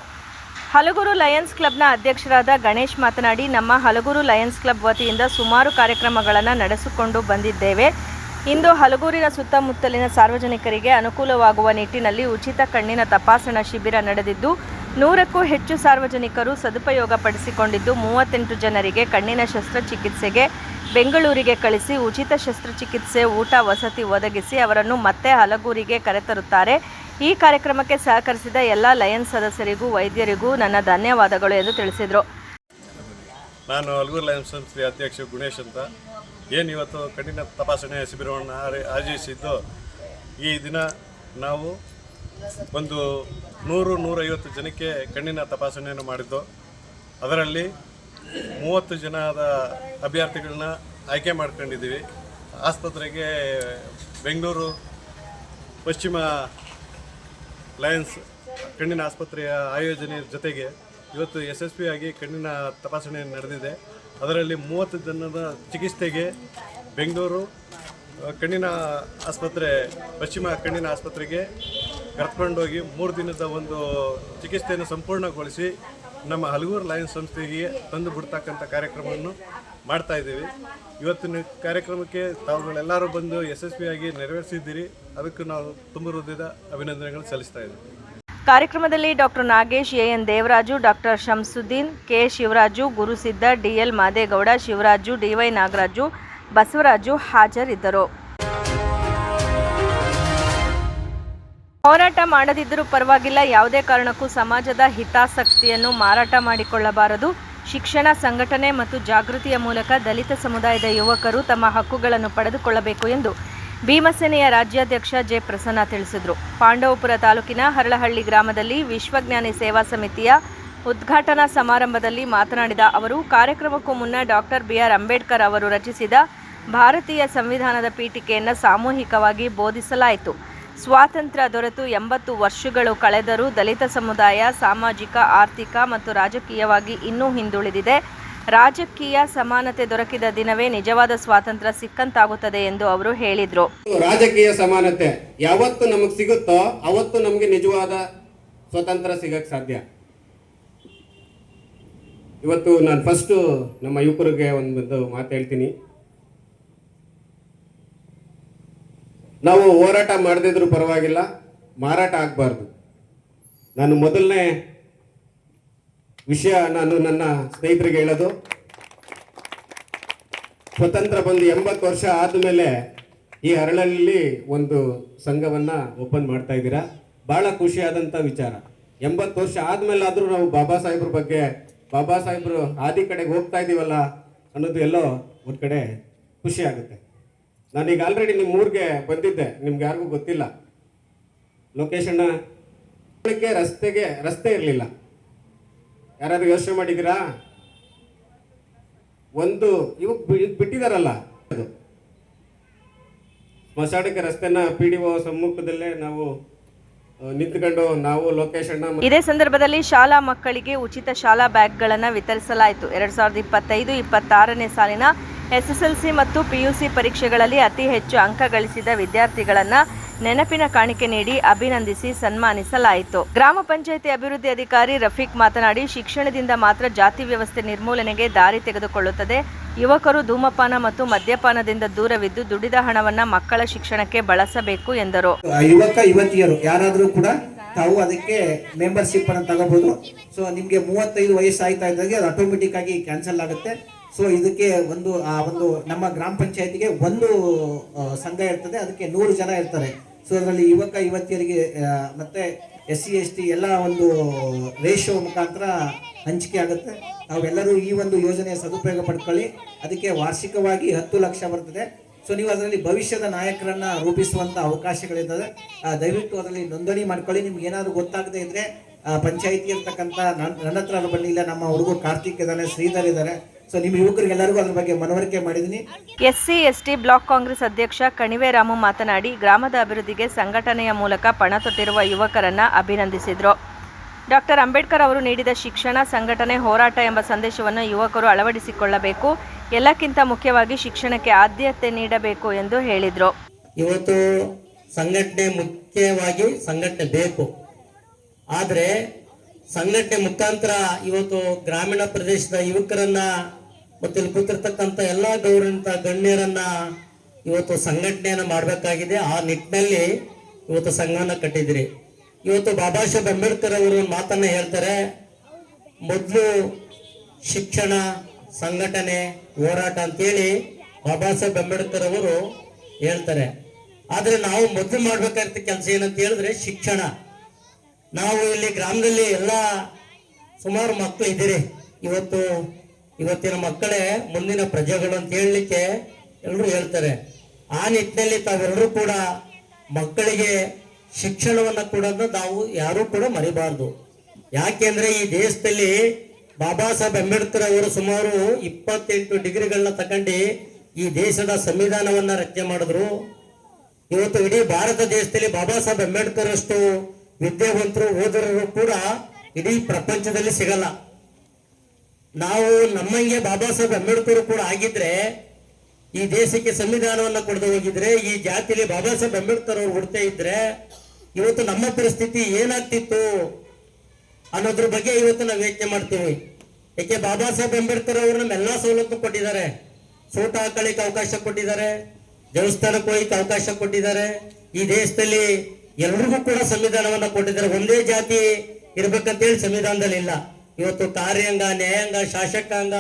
ಹಲಗೂರು ಲಯನ್ಸ್ ಕ್ಲಬ್ನ ಅಧ್ಯಕ್ಷರಾದ ಗಣೇಶ್ ಮಾತನಾಡಿ, ನಮ್ಮ ಹಲಗೂರು ಲಯನ್ಸ್ ಕ್ಲಬ್ ವತಿಯಿಂದ ಸುಮಾರು ಕಾರ್ಯಕ್ರಮಗಳನ್ನು ನಡೆಸಿಕೊಂಡು ಬಂದಿದ್ದೇವೆ. ಇಂದು ಹಲಗೂರಿನ ಸುತ್ತಮುತ್ತಲಿನ ಸಾರ್ವಜನಿಕರಿಗೆ ಅನುಕೂಲವಾಗುವ ನಿಟ್ಟಿನಲ್ಲಿ ಉಚಿತ ಕಣ್ಣಿನ ತಪಾಸಣಾ ಶಿಬಿರ ನಡೆದಿದ್ದು, 100ಕ್ಕೂ ಹೆಚ್ಚು ಸಾರ್ವಜನಿಕರು ಸದುಪಯೋಗ ಪಡಿಸಿಕೊಂಡಿದ್ದು, 38 ಜನರಿಗೆ ಕಣ್ಣಿನ ಶಸ್ತ್ರಚಿಕಿತ್ಸೆಗೆ ಬೆಂಗಳೂರಿಗೆ ಕಳಿಸಿ ಉಚಿತ ಶಸ್ತ್ರಚಿಕಿತ್ಸೆ, ಊಟ, ವಸತಿ ಒದಗಿಸಿ ಅವರನ್ನು ಮತ್ತೆ ಹಲಗೂರಿಗೆ ಕರೆತರುತ್ತಾರೆ. ಈ ಕಾರ್ಯಕ್ರಮಕ್ಕೆ ಸಹಕರಿಸಿದ ಎಲ್ಲ ಲಯನ್ಸ್ ಸದಸ್ಯರಿಗೂ ವೈದ್ಯರಿಗೂ ನನ್ನ ಧನ್ಯವಾದಗಳು ಎಂದು ತಿಳಿಸಿದರು. ನಾನು ಹಲಗೂರು ಲಯನ್ಸ್ ಸಂಸ್ಥೆ ಅಧ್ಯಕ್ಷ ಗುಣೇಶ್ ಅಂತ. ಇವತ್ತು ಕಣ್ಣಿನ ತಪಾಸಣೆ ಶಿಬಿರವನ್ನು ಆಯೋಜಿಸಿದ್ದು, ಈ ದಿನ ನಾವು ಒಂದು 100-150 ಜನಕ್ಕೆ ಕಣ್ಣಿನ ತಪಾಸಣೆಯನ್ನು ಮಾಡಿದ್ದು. ಅದರಲ್ಲಿ 30 ಜನದ ಅಭ್ಯರ್ಥಿಗಳನ್ನ ಆಯ್ಕೆ ಮಾಡ್ಕೊಂಡಿದ್ದೀವಿ. ಆಸ್ಪತ್ರೆಗೆ ಬೆಂಗಳೂರು ಪಶ್ಚಿಮ ಲಯನ್ಸ್ ಕಣ್ಣಿನ ಆಸ್ಪತ್ರೆಯ ಆಯೋಜನೆ ಜೊತೆಗೆ ಇವತ್ತು ಯಶಸ್ವಿಯಾಗಿ ಕಣ್ಣಿನ ತಪಾಸಣೆ ನಡೆದಿದೆ. ಅದರಲ್ಲಿ 30 ಜನದ ಚಿಕಿತ್ಸೆಗೆ ಬೆಂಗಳೂರು ಕಣ್ಣಿನ ಆಸ್ಪತ್ರೆ, ಪಶ್ಚಿಮ ಕಣ್ಣಿನ ಆಸ್ಪತ್ರೆಗೆ ಕರ್ಕೊಂಡೋಗಿ 3 ದಿನದ ಒಂದು ಚಿಕಿತ್ಸೆಯನ್ನು ಸಂಪೂರ್ಣಗೊಳಿಸಿ ನಮ್ಮ ಹಲಗೂರು ಲಯನ್ಸ್ ಸಂಸ್ಥೆಗೆ ತಂದು ಬಿಡ್ತಕ್ಕಂಥ ಕಾರ್ಯಕ್ರಮವನ್ನು ಮಾಡ್ತಾ ಇದ್ದೀವಿ. ಇವತ್ತಿನ ಕಾರ್ಯಕ್ರಮಕ್ಕೆ ತಾವುಗಳೆಲ್ಲರೂ ಬಂದು ಯಶಸ್ವಿಯಾಗಿ ನೆರವೇರಿಸಿದ್ದೀರಿ. ಅದಕ್ಕೂ ನಾವು ತುಂಬ ಹೃದಯದ ಅಭಿನಂದನೆಗಳು ಸಲ್ಲಿಸ್ತಾ ಇದ್ದೀವಿ. ಕಾರ್ಯಕ್ರಮದಲ್ಲಿ doctor Nagesh, AN Devaraju, doctor Shamsuddin, K Shivaraju, Gurusidda, DL Madegowda, Shivaraju, DY Nagaraju, Basavaraju ಹಾಜರಿದ್ದರು. ಹೋರಾಟ ಮಾಡದಿದ್ದರೂ ಪರವಾಗಿಲ್ಲ, ಯಾವುದೇ ಕಾರಣಕ್ಕೂ ಸಮಾಜದ ಹಿತಾಸಕ್ತಿಯನ್ನು ಮಾರಾಟ ಮಾಡಿಕೊಳ್ಳಬಾರದು. ಶಿಕ್ಷಣ, ಸಂಘಟನೆ ಮತ್ತು ಜಾಗೃತಿಯ ಮೂಲಕ ದಲಿತ ಸಮುದಾಯದ ಯುವಕರು ತಮ್ಮ ಹಕ್ಕುಗಳನ್ನು ಪಡೆದುಕೊಳ್ಳಬೇಕು ಎಂದು ಭೀಮಸೇನೆಯ ರಾಜ್ಯಾಧ್ಯಕ್ಷ ಜೆ ಪ್ರಸನ್ನ ತಿಳಿಸಿದರು. ಪಾಂಡವಪುರ ತಾಲೂಕಿನ ಹರಳಹಳ್ಳಿ ಗ್ರಾಮದಲ್ಲಿ ವಿಶ್ವಜ್ಞಾನಿ ಸೇವಾ ಸಮಿತಿಯ ಉದ್ಘಾಟನಾ ಸಮಾರಂಭದಲ್ಲಿ ಮಾತನಾಡಿದ ಅವರು, ಕಾರ್ಯಕ್ರಮಕ್ಕೂ ಮುನ್ನ ಡಾಕ್ಟರ್ ಬಿಆರ್ ಅಂಬೇಡ್ಕರ್ ಅವರು ರಚಿಸಿದ ಭಾರತೀಯ ಸಂವಿಧಾನದ ಪೀಠಿಕೆಯನ್ನು ಸಾಮೂಹಿಕವಾಗಿ ಬೋಧಿಸಲಾಯಿತು. ಸ್ವಾತಂತ್ರ್ಯ ದೊರೆತು 80 ವರ್ಷಗಳು ಕಳೆದರೂ ದಲಿತ ಸಮುದಾಯ ಸಾಮಾಜಿಕ, ಆರ್ಥಿಕ ಮತ್ತು ರಾಜಕೀಯವಾಗಿ ಇನ್ನೂ ಹಿಂದುಳಿದಿದೆ. ರಾಜಕೀಯ ಸಮಾನತೆ ದೊರಕಿದ ದಿನವೇ ನಿಜವಾದ ಸ್ವಾತಂತ್ರ್ಯ ಸಿಕ್ಕಂತಾಗುತ್ತದೆ ಎಂದು ಅವರು ಹೇಳಿದರು. ರಾಜಕೀಯ ಸಮಾನತೆ ಯಾವತ್ತು ನಮಗೆ ಸಿಗುತ್ತೋ ಅವತ್ತು ನಮಗೆ ನಿಜವಾದ ಸ್ವಾತಂತ್ರ್ಯ ಸಿಗಕ್ಕೆ ಸಾಧ್ಯ. ಇವತ್ತು ನಾನು ಫಸ್ಟ್ ನಮ್ಮ ಯುವಕರಿಗೆ ಒಂದು ಮಾತು ಹೇಳ್ತೀನಿ. ನಾವು ಹೋರಾಟ ಮಾಡದಿದ್ರೂ ಪರವಾಗಿಲ್ಲ, ಮಾರಾಟ ಆಗಬಾರ್ದು. ನಾನು ಮೊದಲನೇ ವಿಷಯ ನಾನು ನನ್ನ ಸ್ನೇಹಿತರಿಗೆ ಹೇಳೋದು, ಸ್ವತಂತ್ರ ಬಂದು 80 ವರ್ಷ ಆದಮೇಲೆ ಈ ಹರಳಲ್ಲಿ ಒಂದು ಸಂಘವನ್ನು ಓಪನ್ ಮಾಡ್ತಾ ಇದ್ದೀರಾ. ಭಾಳ ಖುಷಿಯಾದಂಥ ವಿಚಾರ. 80 ವರ್ಷ ಆದಮೇಲೆ ಆದರೂ ನಾವು ಬಾಬಾ ಸಾಹೇಬ್ರ ಬಗ್ಗೆ, ಬಾಬಾ ಸಾಹೇಬ್ರು ಆದಿ ಕಡೆಗೆ ಹೋಗ್ತಾ ಇದ್ದೀವಲ್ಲ ಅನ್ನೋದು ಎಲ್ಲೋ ಒಂದು ಕಡೆ ಖುಷಿ ಆಗುತ್ತೆ. ನಾನೀಗ ಆಲ್ರೆಡಿ ನಿಮ್ಮ ಊರಿಗೆ ಬಂದಿದ್ದೆ, ನಿಮ್ಗೆ ಯಾರಿಗೂ ಗೊತ್ತಿಲ್ಲ. ಲೊಕೇಶನ್ ರಸ್ತೆ ಇರಲಿಲ್ಲ. ಯಾರಾದ್ರೂ ಯೋಚನೆ ಮಾಡಿದ್ದೀರಾ? ಒಂದು ಇವಾಗ ಬಿಟ್ಟಿದಾರಲ್ಲ, ಅದು ಸ್ಮಶಾನಕ್ಕೆ ರಸ್ತೆನ PDO ಸಮ್ಮುಖದಲ್ಲೇ ನಾವು ನಿಂತ್ಕೊಂಡು ನಾವು ಲೊಕೇಶನ್. ಇದೇ ಸಂದರ್ಭದಲ್ಲಿ ಶಾಲಾ ಮಕ್ಕಳಿಗೆ ಉಚಿತ ಶಾಲಾ ಬ್ಯಾಗ್ಗಳನ್ನು ವಿತರಿಸಲಾಯಿತು. 2025-26ನೇ ಸಾಲಿನ SSLC ಮತ್ತು PUC ಪರೀಕ್ಷೆಗಳಲ್ಲಿ ಅತಿ ಹೆಚ್ಚು ಅಂಕ ಗಳಿಸಿದ ವಿದ್ಯಾರ್ಥಿಗಳನ್ನು ನೆನಪಿನ ಕಾಣಿಕೆ ನೀಡಿ ಅಭಿನಂದಿಸಿ ಸನ್ಮಾನಿಸಲಾಯಿತು. ಗ್ರಾಮ ಪಂಚಾಯಿತಿ ಅಭಿವೃದ್ಧಿ ಅಧಿಕಾರಿ ರಫೀಕ್ ಮಾತನಾಡಿ, ಶಿಕ್ಷಣದಿಂದ ಮಾತ್ರ ಜಾತಿ ವ್ಯವಸ್ಥೆ ನಿರ್ಮೂಲನೆಗೆ ದಾರಿ ತೆಗೆದುಕೊಳ್ಳುತ್ತದೆ. ಯುವಕರು ಧೂಮಪಾನ ಮತ್ತು ಮದ್ಯಪಾನದಿಂದ ದೂರವಿದ್ದು ದುಡಿದ ಹಣವನ್ನು ಮಕ್ಕಳ ಶಿಕ್ಷಣಕ್ಕೆ ಬಳಸಬೇಕು ಎಂದರು. ಯುವಕ ಯುವತಿಯರು ಯಾರಾದರೂ ಕೂಡ ತಾವು ಅದಕ್ಕೆ ಮೆಂಬರ್ಶಿಪ್ ಅನ್ನು ತಗೋಬಹುದು. ಸೊ ನಿಮಗೆ 35 ವಯಸ್ಸು ಆಯ್ತಾ ಇದ್ದಾಗ ಅದು ಆಟೋಮೆಟಿಕ್ ಆಗಿ ಕ್ಯಾನ್ಸಲ್ ಆಗುತ್ತೆ. ಸೊ ಇದಕ್ಕೆ ಒಂದು ನಮ್ಮ ಗ್ರಾಮ ಪಂಚಾಯತಿಗೆ ಒಂದು ಸಂಘ ಇರ್ತದೆ, ಅದಕ್ಕೆ 100 ಜನ ಇರ್ತಾರೆ. ಸೊ ಅದರಲ್ಲಿ ಯುವಕ ಯುವತಿಯರಿಗೆ ಮತ್ತೆ SC ST ಎಲ್ಲ ಒಂದು ರೇಷಿಯೋ ಮುಖಾಂತರ ಹಂಚಿಕೆ ಆಗುತ್ತೆ. ನಾವೆಲ್ಲರೂ ಈ ಒಂದು ಯೋಜನೆಯ ಸದುಪಯೋಗ ಪಡ್ಕೊಳ್ಳಿ. ಅದಕ್ಕೆ ವಾರ್ಷಿಕವಾಗಿ 10 ಲಕ್ಷ ಬರ್ತದೆ. ಸೊ ನೀವು ಅದರಲ್ಲಿ ಭವಿಷ್ಯದ ನಾಯಕರನ್ನ ರೂಪಿಸುವಂತ ಅವಕಾಶಗಳಿರ್ತದೆ. ದಯವಿಟ್ಟು ಅದರಲ್ಲಿ ನೋಂದಣಿ ಮಾಡ್ಕೊಳ್ಳಿ. ನಿಮ್ಗೆ ಏನಾದ್ರು ಗೊತ್ತಾಗದೇ ಇದ್ರೆ ಪಂಚಾಯಿತಿ ಇರ್ತಕ್ಕಂಥ ನನ್ನ ಹತ್ರ ಬನ್ನಿ, ಇಲ್ಲ ನಮ್ಮ ಹುಡುಗರು ಕಾರ್ತಿಕ್ ಇದ್ದಾನೆ, ಶ್ರೀಧರ್ ಇದ್ದಾರೆ. ಸೊ ನಿಮ್ಮ ಯುವಕರಿಗೆಲ್ಲರಿಗೂ ಅದ್ರ ಬಗ್ಗೆ ಮನವರಿಕೆ ಮಾಡಿದ್ದೀನಿ. SC ST ಬ್ಲಾಕ್ ಕಾಂಗ್ರೆಸ್ ಅಧ್ಯಕ್ಷ ಕಣಿವೆ ರಾಮು ಮಾತನಾಡಿ, ಗ್ರಾಮದ ಅಭಿವೃದ್ಧಿಗೆ ಸಂಘಟನೆಯ ಮೂಲಕ ಪಣ ತೊಟ್ಟಿರುವ ಯುವಕರನ್ನ ಅಭಿನಂದಿಸಿದರು. ಡಾಕ್ಟರ್ ಅಂಬೇಡ್ಕರ್ ಅವರು ನೀಡಿದ ಶಿಕ್ಷಣ, ಸಂಘಟನೆ, ಹೋರಾಟ ಎಂಬ ಸಂದೇಶವನ್ನು ಯುವಕರು ಅಳವಡಿಸಿಕೊಳ್ಳಬೇಕು. ಎಲ್ಲಕ್ಕಿಂತ ಮುಖ್ಯವಾಗಿ ಶಿಕ್ಷಣಕ್ಕೆ ಆದ್ಯತೆ ನೀಡಬೇಕು ಎಂದು ಹೇಳಿದರು. ಇವತ್ತು ಸಂಘಟನೆ ಮುಖ್ಯವಾಗಿ ಸಂಘಟನೆ ಬೇಕು, ಆದರೆ ಸಂಘಟನೆ ಮುಖಾಂತರ ಇವತ್ತು ಗ್ರಾಮೀಣ ಪ್ರದೇಶದ ಯುವಕರನ್ನ ಮತ್ತು ಇಲ್ಲಿ ಕೂತಿರ್ತಕ್ಕಂಥ ಎಲ್ಲ ಗೌರವಿತ ಗಣ್ಯರನ್ನ ಇವತ್ತು ಸಂಘಟನೆಯನ್ನು ಮಾಡಬೇಕಾಗಿದೆ. ಆ ನಿಟ್ಟಿನಲ್ಲಿ ಇವತ್ತು ಸಂಘವನ್ನ ಕಟ್ಟಿದ್ರಿ. ಇವತ್ತು ಬಾಬಾ ಸಾಹೇಬ್ ಅಂಬೇಡ್ಕರ್ ಅವರು ಒಂದು ಮಾತನ್ನ ಹೇಳ್ತಾರೆ, ಮೊದಲು ಶಿಕ್ಷಣ, ಸಂಘಟನೆ, ಹೋರಾಟ ಅಂತೇಳಿ ಬಾಬಾ ಸಾಹೇಬ್ ಅಂಬೇಡ್ಕರ್ ಅವರು ಹೇಳ್ತಾರೆ. ಆದರೆ ನಾವು ಮೊದಲು ಮಾಡ್ಬೇಕಾಗಿರ್ತ ಕೆಲಸ ಏನಂತ ಹೇಳಿದ್ರೆ ಶಿಕ್ಷಣ. ನಾವು ಇಲ್ಲಿ ಗ್ರಾಮದಲ್ಲಿ ಎಲ್ಲ ಸುಮಾರು ಮಕ್ಕಳು ಇದ್ದೀರಿ. ಇವತ್ತಿನ ಮಕ್ಕಳೇ ಮುಂದಿನ ಪ್ರಜೆಗಳು ಅಂತ ಹೇಳಲಿಕ್ಕೆ ಎಲ್ಲರೂ ಹೇಳ್ತಾರೆ. ಆ ನಿಟ್ಟಿನಲ್ಲಿ ತಾವೆಲ್ಲರೂ ಕೂಡ ಮಕ್ಕಳಿಗೆ ಶಿಕ್ಷಣವನ್ನು ಕೊಡೋದು ನಾವು ಯಾರೂ ಕೂಡ ಮರಿಬಾರ್ದು. ಯಾಕೆಂದ್ರೆ ಈ ದೇಶದಲ್ಲಿ ಬಾಬಾ ಸಾಹೇಬ್ ಅಂಬೇಡ್ಕರ್ ಅವರು ಸುಮಾರು 28 ಡಿಗ್ರಿಗಳನ್ನ ತಗೊಂಡು ಈ ದೇಶದ ಸಂವಿಧಾನವನ್ನ ರಚನೆ ಮಾಡಿದ್ರು. ಇವತ್ತು ಇಡೀ ಭಾರತ ದೇಶದಲ್ಲಿ ಬಾಬಾ ಸಾಹೇಬ್ ಅಂಬೇಡ್ಕರ್ ಅಷ್ಟು ವಿದ್ಯಾವಂತರು, ಓದರರು ಕೂಡ ಇಡೀ ಪ್ರಪಂಚದಲ್ಲಿ ಸಿಗಲ್ಲ. ನಾವು ನಮ್ಮಂಗೆ ಬಾಬಾ ಸಾಹೇಬ್ ಅಂಬೇಡ್ಕರ್ ಕೂಡ ಆಗಿದ್ರೆ, ಈ ದೇಶಕ್ಕೆ ಸಂವಿಧಾನವನ್ನ ಕೊಡದೆ ಹೋಗಿದ್ರೆ, ಈ ಜಾತಿಲಿ ಬಾಬಾ ಸಾಹೇಬ್ ಅಂಬೇಡ್ಕರ್ ಅವರು ಹುಡ್ತಾ ಇದ್ರೆ ಇವತ್ತು ನಮ್ಮ ಪರಿಸ್ಥಿತಿ ಏನಾಗ್ತಿತ್ತು ಅನ್ನೋದ್ರ ಬಗ್ಗೆ ಇವತ್ತು ನಾವು ಯೋಚನೆ ಮಾಡ್ತೀವಿ. ಯಾಕೆ ಬಾಬಾ ಸಾಹೇಬ್ ಅಂಬೇಡ್ಕರ್ ಅವರು ನಮ್ಮೆಲ್ಲಾ ಸವಲತ್ತು ಕೊಟ್ಟಿದ್ದಾರೆ. ಫೋಟೋ ಹಾಕೊಳ್ಳಿಕ್ಕೆ ಅವಕಾಶ ಕೊಟ್ಟಿದ್ದಾರೆ, ದೇವಸ್ಥಾನಕ್ಕೆ ಹೋಗಕ್ಕೆ ಅವಕಾಶ ಕೊಟ್ಟಿದ್ದಾರೆ. ಈ ದೇಶದಲ್ಲಿ ಎಲ್ರಿಗೂ ಕೂಡ ಸಂವಿಧಾನವನ್ನ ಕೊಟ್ಟಿದ್ದಾರೆ. ಒಂದೇ ಜಾತಿ ಇರ್ಬೇಕಂತೇಳಿ ಸಂವಿಧಾನದಲ್ಲಿ ಇಲ್ಲ. ಇವತ್ತು ಕಾರ್ಯಾಂಗ, ನ್ಯಾಯಾಂಗ, ಶಾಸಕಾಂಗ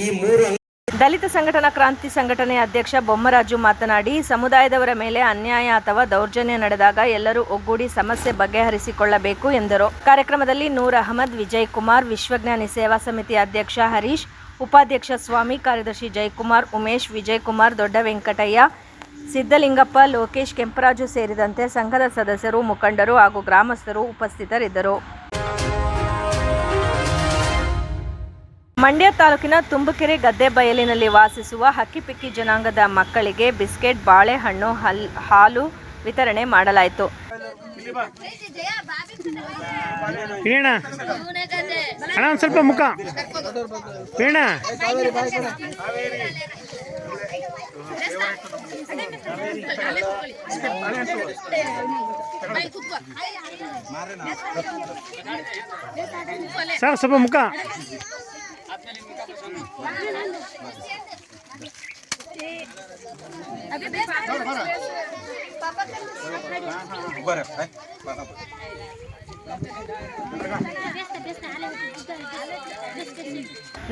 ಈ ಮೂರು ದಲಿತ ಸಂಘಟನಾ ಕ್ರಾಂತಿ ಸಂಘಟನೆ ಅಧ್ಯಕ್ಷ ಬೊಮ್ಮರಾಜು ಮಾತನಾಡಿ, ಸಮುದಾಯದವರ ಮೇಲೆ ಅನ್ಯಾಯ ಅಥವಾ ದೌರ್ಜನ್ಯ ನಡೆದಾಗ ಎಲ್ಲರೂ ಒಗ್ಗೂಡಿ ಸಮಸ್ಯೆ ಬಗೆಹರಿಸಿಕೊಳ್ಳಬೇಕು ಎಂದರು. ಕಾರ್ಯಕ್ರಮದಲ್ಲಿ ನೂರ್ ಅಹಮದ್, ವಿಜಯ್ ಕುಮಾರ್, ವಿಶ್ವಜ್ಞಾನಿ ಸೇವಾ ಸಮಿತಿ ಅಧ್ಯಕ್ಷ ಹರೀಶ್, ಉಪಾಧ್ಯಕ್ಷ ಸ್ವಾಮಿ, ಕಾರ್ಯದರ್ಶಿ ಜಯಕುಮಾರ್, ಉಮೇಶ್, ವಿಜಯ್ ಕುಮಾರ್, ದೊಡ್ಡ ವೆಂಕಟಯ್ಯ, ಸಿದ್ದಲಿಂಗಪ್ಪ, ಲೋಕೇಶ್, ಕೆಂಪರಾಜು ಸೇರಿದಂತೆ ಸಂಘದ ಸದಸ್ಯರು, ಮುಖಂಡರು ಹಾಗೂ ಗ್ರಾಮಸ್ಥರು ಉಪಸ್ಥಿತರಿದ್ದರು. ಮಂಡ್ಯ ತಾಲೂಕಿನ ತುಂಬಕೆರೆ ಗದ್ದೆ ಬಯಲಿನಲ್ಲಿ ವಾಸಿಸುವ ಹಕ್ಕಿಪಿಕ್ಕಿ ಜನಾಂಗದ ಮಕ್ಕಳಿಗೆ ಬಿಸ್ಕೆಟ್, ಬಾಳೆಹಣ್ಣು, ಹಾಲು ವಿತರಣೆ ಮಾಡಲಾಯಿತು. ಸ್ವಲ್ಪ ಮುಖ ಸರ್, ಸ್ವಲ್ಪ ಮುಖ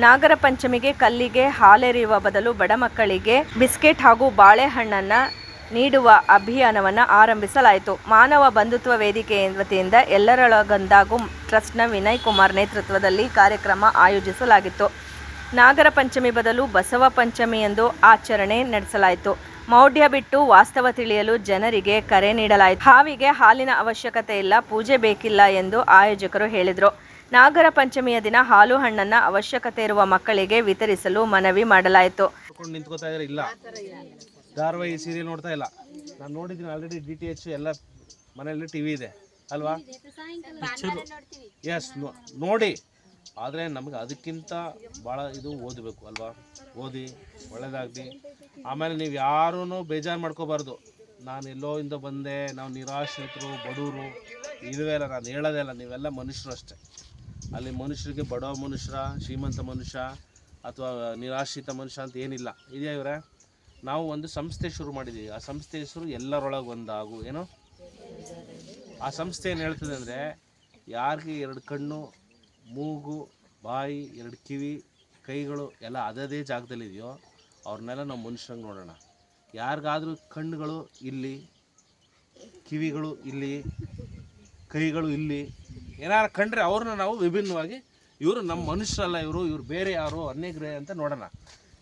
ನಾಗರ ಪಂಚಮಿಗೆ ಕಲ್ಲಿಗೆ ಹಾಲೆರೆಯುವ ಬದಲು ಬಡ ಮಕ್ಕಳಿಗೆ ಬಿಸ್ಕೆಟ್ ಹಾಗೂ ಬಾಳೆಹಣ್ಣನ್ನ ನೀಡುವ ಅಭಿಯಾನವನ್ನು ಆರಂಭಿಸಲಾಯಿತು. ಮಾನವ ಬಂಧುತ್ವ ವೇದಿಕೆ ವತಿಯಿಂದ ಎಲ್ಲರೊಳಗೊಂದಾಗು ಟ್ರಸ್ಟ್ನ ವಿನಯ್ ಕುಮಾರ್ ನೇತೃತ್ವದಲ್ಲಿ ಕಾರ್ಯಕ್ರಮ ಆಯೋಜಿಸಲಾಗಿತ್ತು. ನಾಗರ ಪಂಚಮಿ ಬದಲು ಬಸವ ಪಂಚಮಿ ಎಂದು ಆಚರಣೆ ನಡೆಸಲಾಯಿತು. ಮೌಢ್ಯ ಬಿಟ್ಟು ವಾಸ್ತವ ತಿಳಿಯಲು ಜನರಿಗೆ ಕರೆ ನೀಡಲಾಯಿತು. ಹಾವಿಗೆ ಹಾಲಿನ ಅವಶ್ಯಕತೆ ಇಲ್ಲ, ಪೂಜೆ ಬೇಕಿಲ್ಲ ಎಂದು ಆಯೋಜಕರು ಹೇಳಿದರು. ನಾಗರ ಪಂಚಮಿಯ ದಿನ ಹಾಲು ಹಣ್ಣನ್ನ ಅವಶ್ಯಕತೆ ಇರುವ ಮಕ್ಕಳಿಗೆ ವಿತರಿಸಲು ಮನವಿ ಮಾಡಲಾಯಿತು. ಇಲ್ಲ, ಧಾರಾವಾಹಿ ಸೀರಿಯಲ್ ನೋಡ್ತಾ ಇಲ್ಲ. ನಾನು ನೋಡಿದ್ದೀನಿ ಆಲ್ರೆಡಿ. DTH ಎಲ್ಲ ಮನೆಯಲ್ಲಿ TV ಇದೆ ಅಲ್ವಾ? ಎಸ್, ನೋಡಿ. ಆದರೆ ನಮಗೆ ಅದಕ್ಕಿಂತ ಭಾಳ ಇದು ಓದಬೇಕು ಅಲ್ವಾ? ಓದಿ ಒಳ್ಳೆಯದಾಗಲಿ. ಆಮೇಲೆ ನೀವು ಯಾರೂ ಬೇಜಾರು ಮಾಡ್ಕೋಬಾರ್ದು. ನಾನು ಎಲ್ಲೋ ಇಂದ ಬಂದೆ, ನಾವು ನಿರಾಶ್ರಿತರು, ಬಡವರು, ಇದುವೇ ಇಲ್ಲ. ನಾನು ಹೇಳೋದೇ ಇಲ್ಲ, ನೀವೆಲ್ಲ ಮನುಷ್ಯರು ಅಷ್ಟೇ. ಅಲ್ಲಿ ಮನುಷ್ಯರಿಗೆ ಬಡವ ಮನುಷ್ಯ, ಶ್ರೀಮಂತ ಮನುಷ್ಯ ಅಥವಾ ನಿರಾಶ್ರಿತ ಮನುಷ್ಯ ಅಂತ ಏನಿಲ್ಲ. ಇದೆಯಾ ಇವರೇ? ನಾವು ಒಂದು ಸಂಸ್ಥೆ ಶುರು ಮಾಡಿದ್ದೀವಿ. ಆ ಸಂಸ್ಥೆ ಹೆಸರು ಎಲ್ಲರೊಳಗೆ ಒಂದಾಗು. ಏನು ಆ ಸಂಸ್ಥೆ ಏನು ಹೇಳ್ತದೆ ಅಂದರೆ, ಯಾರಿಗೆ 2 ಕಣ್ಣು, ಮೂಗು, ಬಾಯಿ, 2 ಕಿವಿ, ಕೈಗಳು ಎಲ್ಲ ಅದೇ ಜಾಗದಲ್ಲಿದೆಯೋ ಅವ್ರನ್ನೆಲ್ಲ ನಾವು ಮನುಷ್ಯರಂಗೆ ನೋಡೋಣ. ಯಾರಿಗಾದರೂ ಕಣ್ಣುಗಳು ಇಲ್ಲಿ, ಕಿವಿಗಳು ಇಲ್ಲಿ, ಕೈಗಳು ಇಲ್ಲಿ ಏನಾರು ಕಂಡ್ರೆ ಅವ್ರನ್ನ ನಾವು ವಿಭಿನ್ನವಾಗಿ, ಇವರು ನಮ್ಮ ಮನುಷ್ಯರಲ್ಲ, ಇವರು ಬೇರೆ ಯಾರು ಅನ್ಯಗ್ರಹ ಅಂತ ನೋಡೋಣ.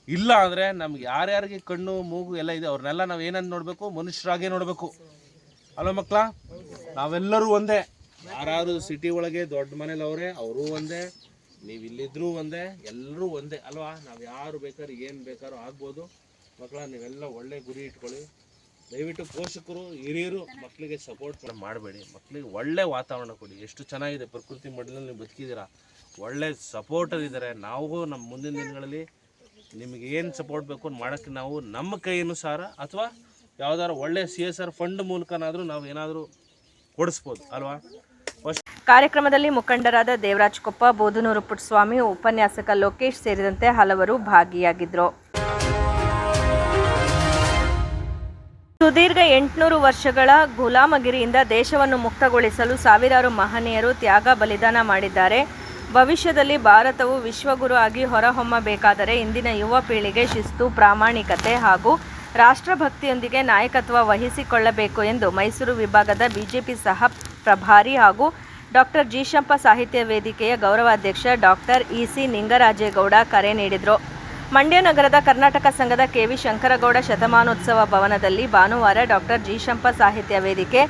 ಇಲ್ಲ ಅಂದರೆ ನಮ್ಗೆ ಯಾರ್ಯಾರಿಗೆ ಕಣ್ಣು, ಮೂಗು ಎಲ್ಲ ಇದೆ ಅವ್ರನ್ನೆಲ್ಲ ನಾವು ಏನಂತ ನೋಡಬೇಕು? ಮನುಷ್ಯರಾಗೇ ನೋಡಬೇಕು ಅಲ್ವ ಮಕ್ಕಳ? ನಾವೆಲ್ಲರೂ ಒಂದೇ. ಯಾರು ಸಿಟಿ ಒಳಗೆ ದೊಡ್ಡ ಮನೇಲಿ ಅವರೇ, ಅವರು ಒಂದೇ. ನೀವು ಇಲ್ಲಿದ್ರೂ ಒಂದೇ, ಎಲ್ಲರೂ ಒಂದೇ ಅಲ್ವಾ? ನಾವು ಯಾರು ಬೇಕಾದ್ರೂ ಏನು ಬೇಕಾದ್ರೂ ಆಗ್ಬೋದು ಮಕ್ಕಳ. ನೀವೆಲ್ಲ ಒಳ್ಳೆ ಗುರಿ ಇಟ್ಕೊಳ್ಳಿ. ದಯವಿಟ್ಟು ಪೋಷಕರು, ಹಿರಿಯರು ಮಕ್ಕಳಿಗೆ ಸಪೋರ್ಟ್ ಮಾಡಬೇಡಿ. ಮಕ್ಕಳಿಗೆ ಒಳ್ಳೆ ವಾತಾವರಣ ಕೊಡಿ. ಎಷ್ಟು ಚೆನ್ನಾಗಿದೆ ಪ್ರಕೃತಿ ಮಡ್ಲಲ್ಲಿ ನೀವು ಬದುಕಿದ್ದೀರಾ, ಒಳ್ಳೆ ಸಪೋರ್ಟರ್ ಇದ್ದಾರೆ. ನಾವು ನಮ್ಮ ಮುಂದಿನ ದಿನಗಳಲ್ಲಿ ನಿಮಗೆ ಏನು ಸಪೋರ್ಟ್ ಬೇಕು ಅಂತ ಮಾಡೋಕ್ಕೆ ನಾವು ನಮ್ಮ ಕೈ ಅನುಸಾರ ಅಥವಾ ಯಾವುದಾದ್ರು ಒಳ್ಳೆ CSR ಫಂಡ್ ಮೂಲಕನಾದರೂ ನಾವು ಏನಾದರೂ ಕೊಡಿಸ್ಬೋದು ಅಲ್ವಾ? ಕಾರ್ಯಕ್ರಮದಲ್ಲಿ ಮುಖಂಡರಾದ ದೇವರಾಜ್ ಕೊಪ್ಪ, ಬೋಧನೂರು ಪುಟ್ಟಸ್ವಾಮಿ, ಉಪನ್ಯಾಸಕ ಲೋಕೇಶ್ ಸೇರಿದಂತೆ ಹಲವರು ಭಾಗಿಯಾಗಿದ್ದರು. ಸುದೀರ್ಘ 800 ವರ್ಷಗಳ ಗುಲಾಮಗಿರಿಯಿಂದ ದೇಶವನ್ನು ಮುಕ್ತಗೊಳಿಸಲು ಸಾವಿರಾರು ಮಹನೀಯರು ತ್ಯಾಗ ಬಲಿದಾನ ಮಾಡಿದ್ದಾರೆ. ಭವಿಷ್ಯದಲ್ಲಿ ಭಾರತವು ವಿಶ್ವಗುರು ಆಗಿ ಹೊರಹೊಮ್ಮಬೇಕಾದರೆ ಇಂದಿನ ಯುವ ಪೀಳಿಗೆ ಶಿಸ್ತು, ಪ್ರಾಮಾಣಿಕತೆ ಹಾಗೂ ರಾಷ್ಟ್ರಭಕ್ತಿಯೊಂದಿಗೆ ನಾಯಕತ್ವ ವಹಿಸಿಕೊಳ್ಳಬೇಕು ಎಂದು ಮೈಸೂರು ವಿಭಾಗದ ಬಿಜೆಪಿ ಸಹ ಪ್ರಭಾರಿ ಹಾಗೂ ಡಾಕ್ಟರ್ ಜಿ.ಶಂಪ ಸಾಹಿತ್ಯ ವೇದಿಕೆಯ ಗೌರವಾಧ್ಯಕ್ಷ ಡಾಕ್ಟರ್ ಇ.ಸಿ. ನಿಂಗರಾಜೇಗೌಡ ಕರೆ ನೀಡಿದರು. ಮಂಡ್ಯ ನಗರದ ಕರ್ನಾಟಕ ಸಂಘದ ಕೆ.ವಿ. ಶಂಕರಗೌಡ ಶತಮಾನೋತ್ಸವ ಭವನದಲ್ಲಿ ಭಾನುವಾರ ಡಾಕ್ಟರ್ ಜಿ.ಶಂಪ ಸಾಹಿತ್ಯ ವೇದಿಕೆ,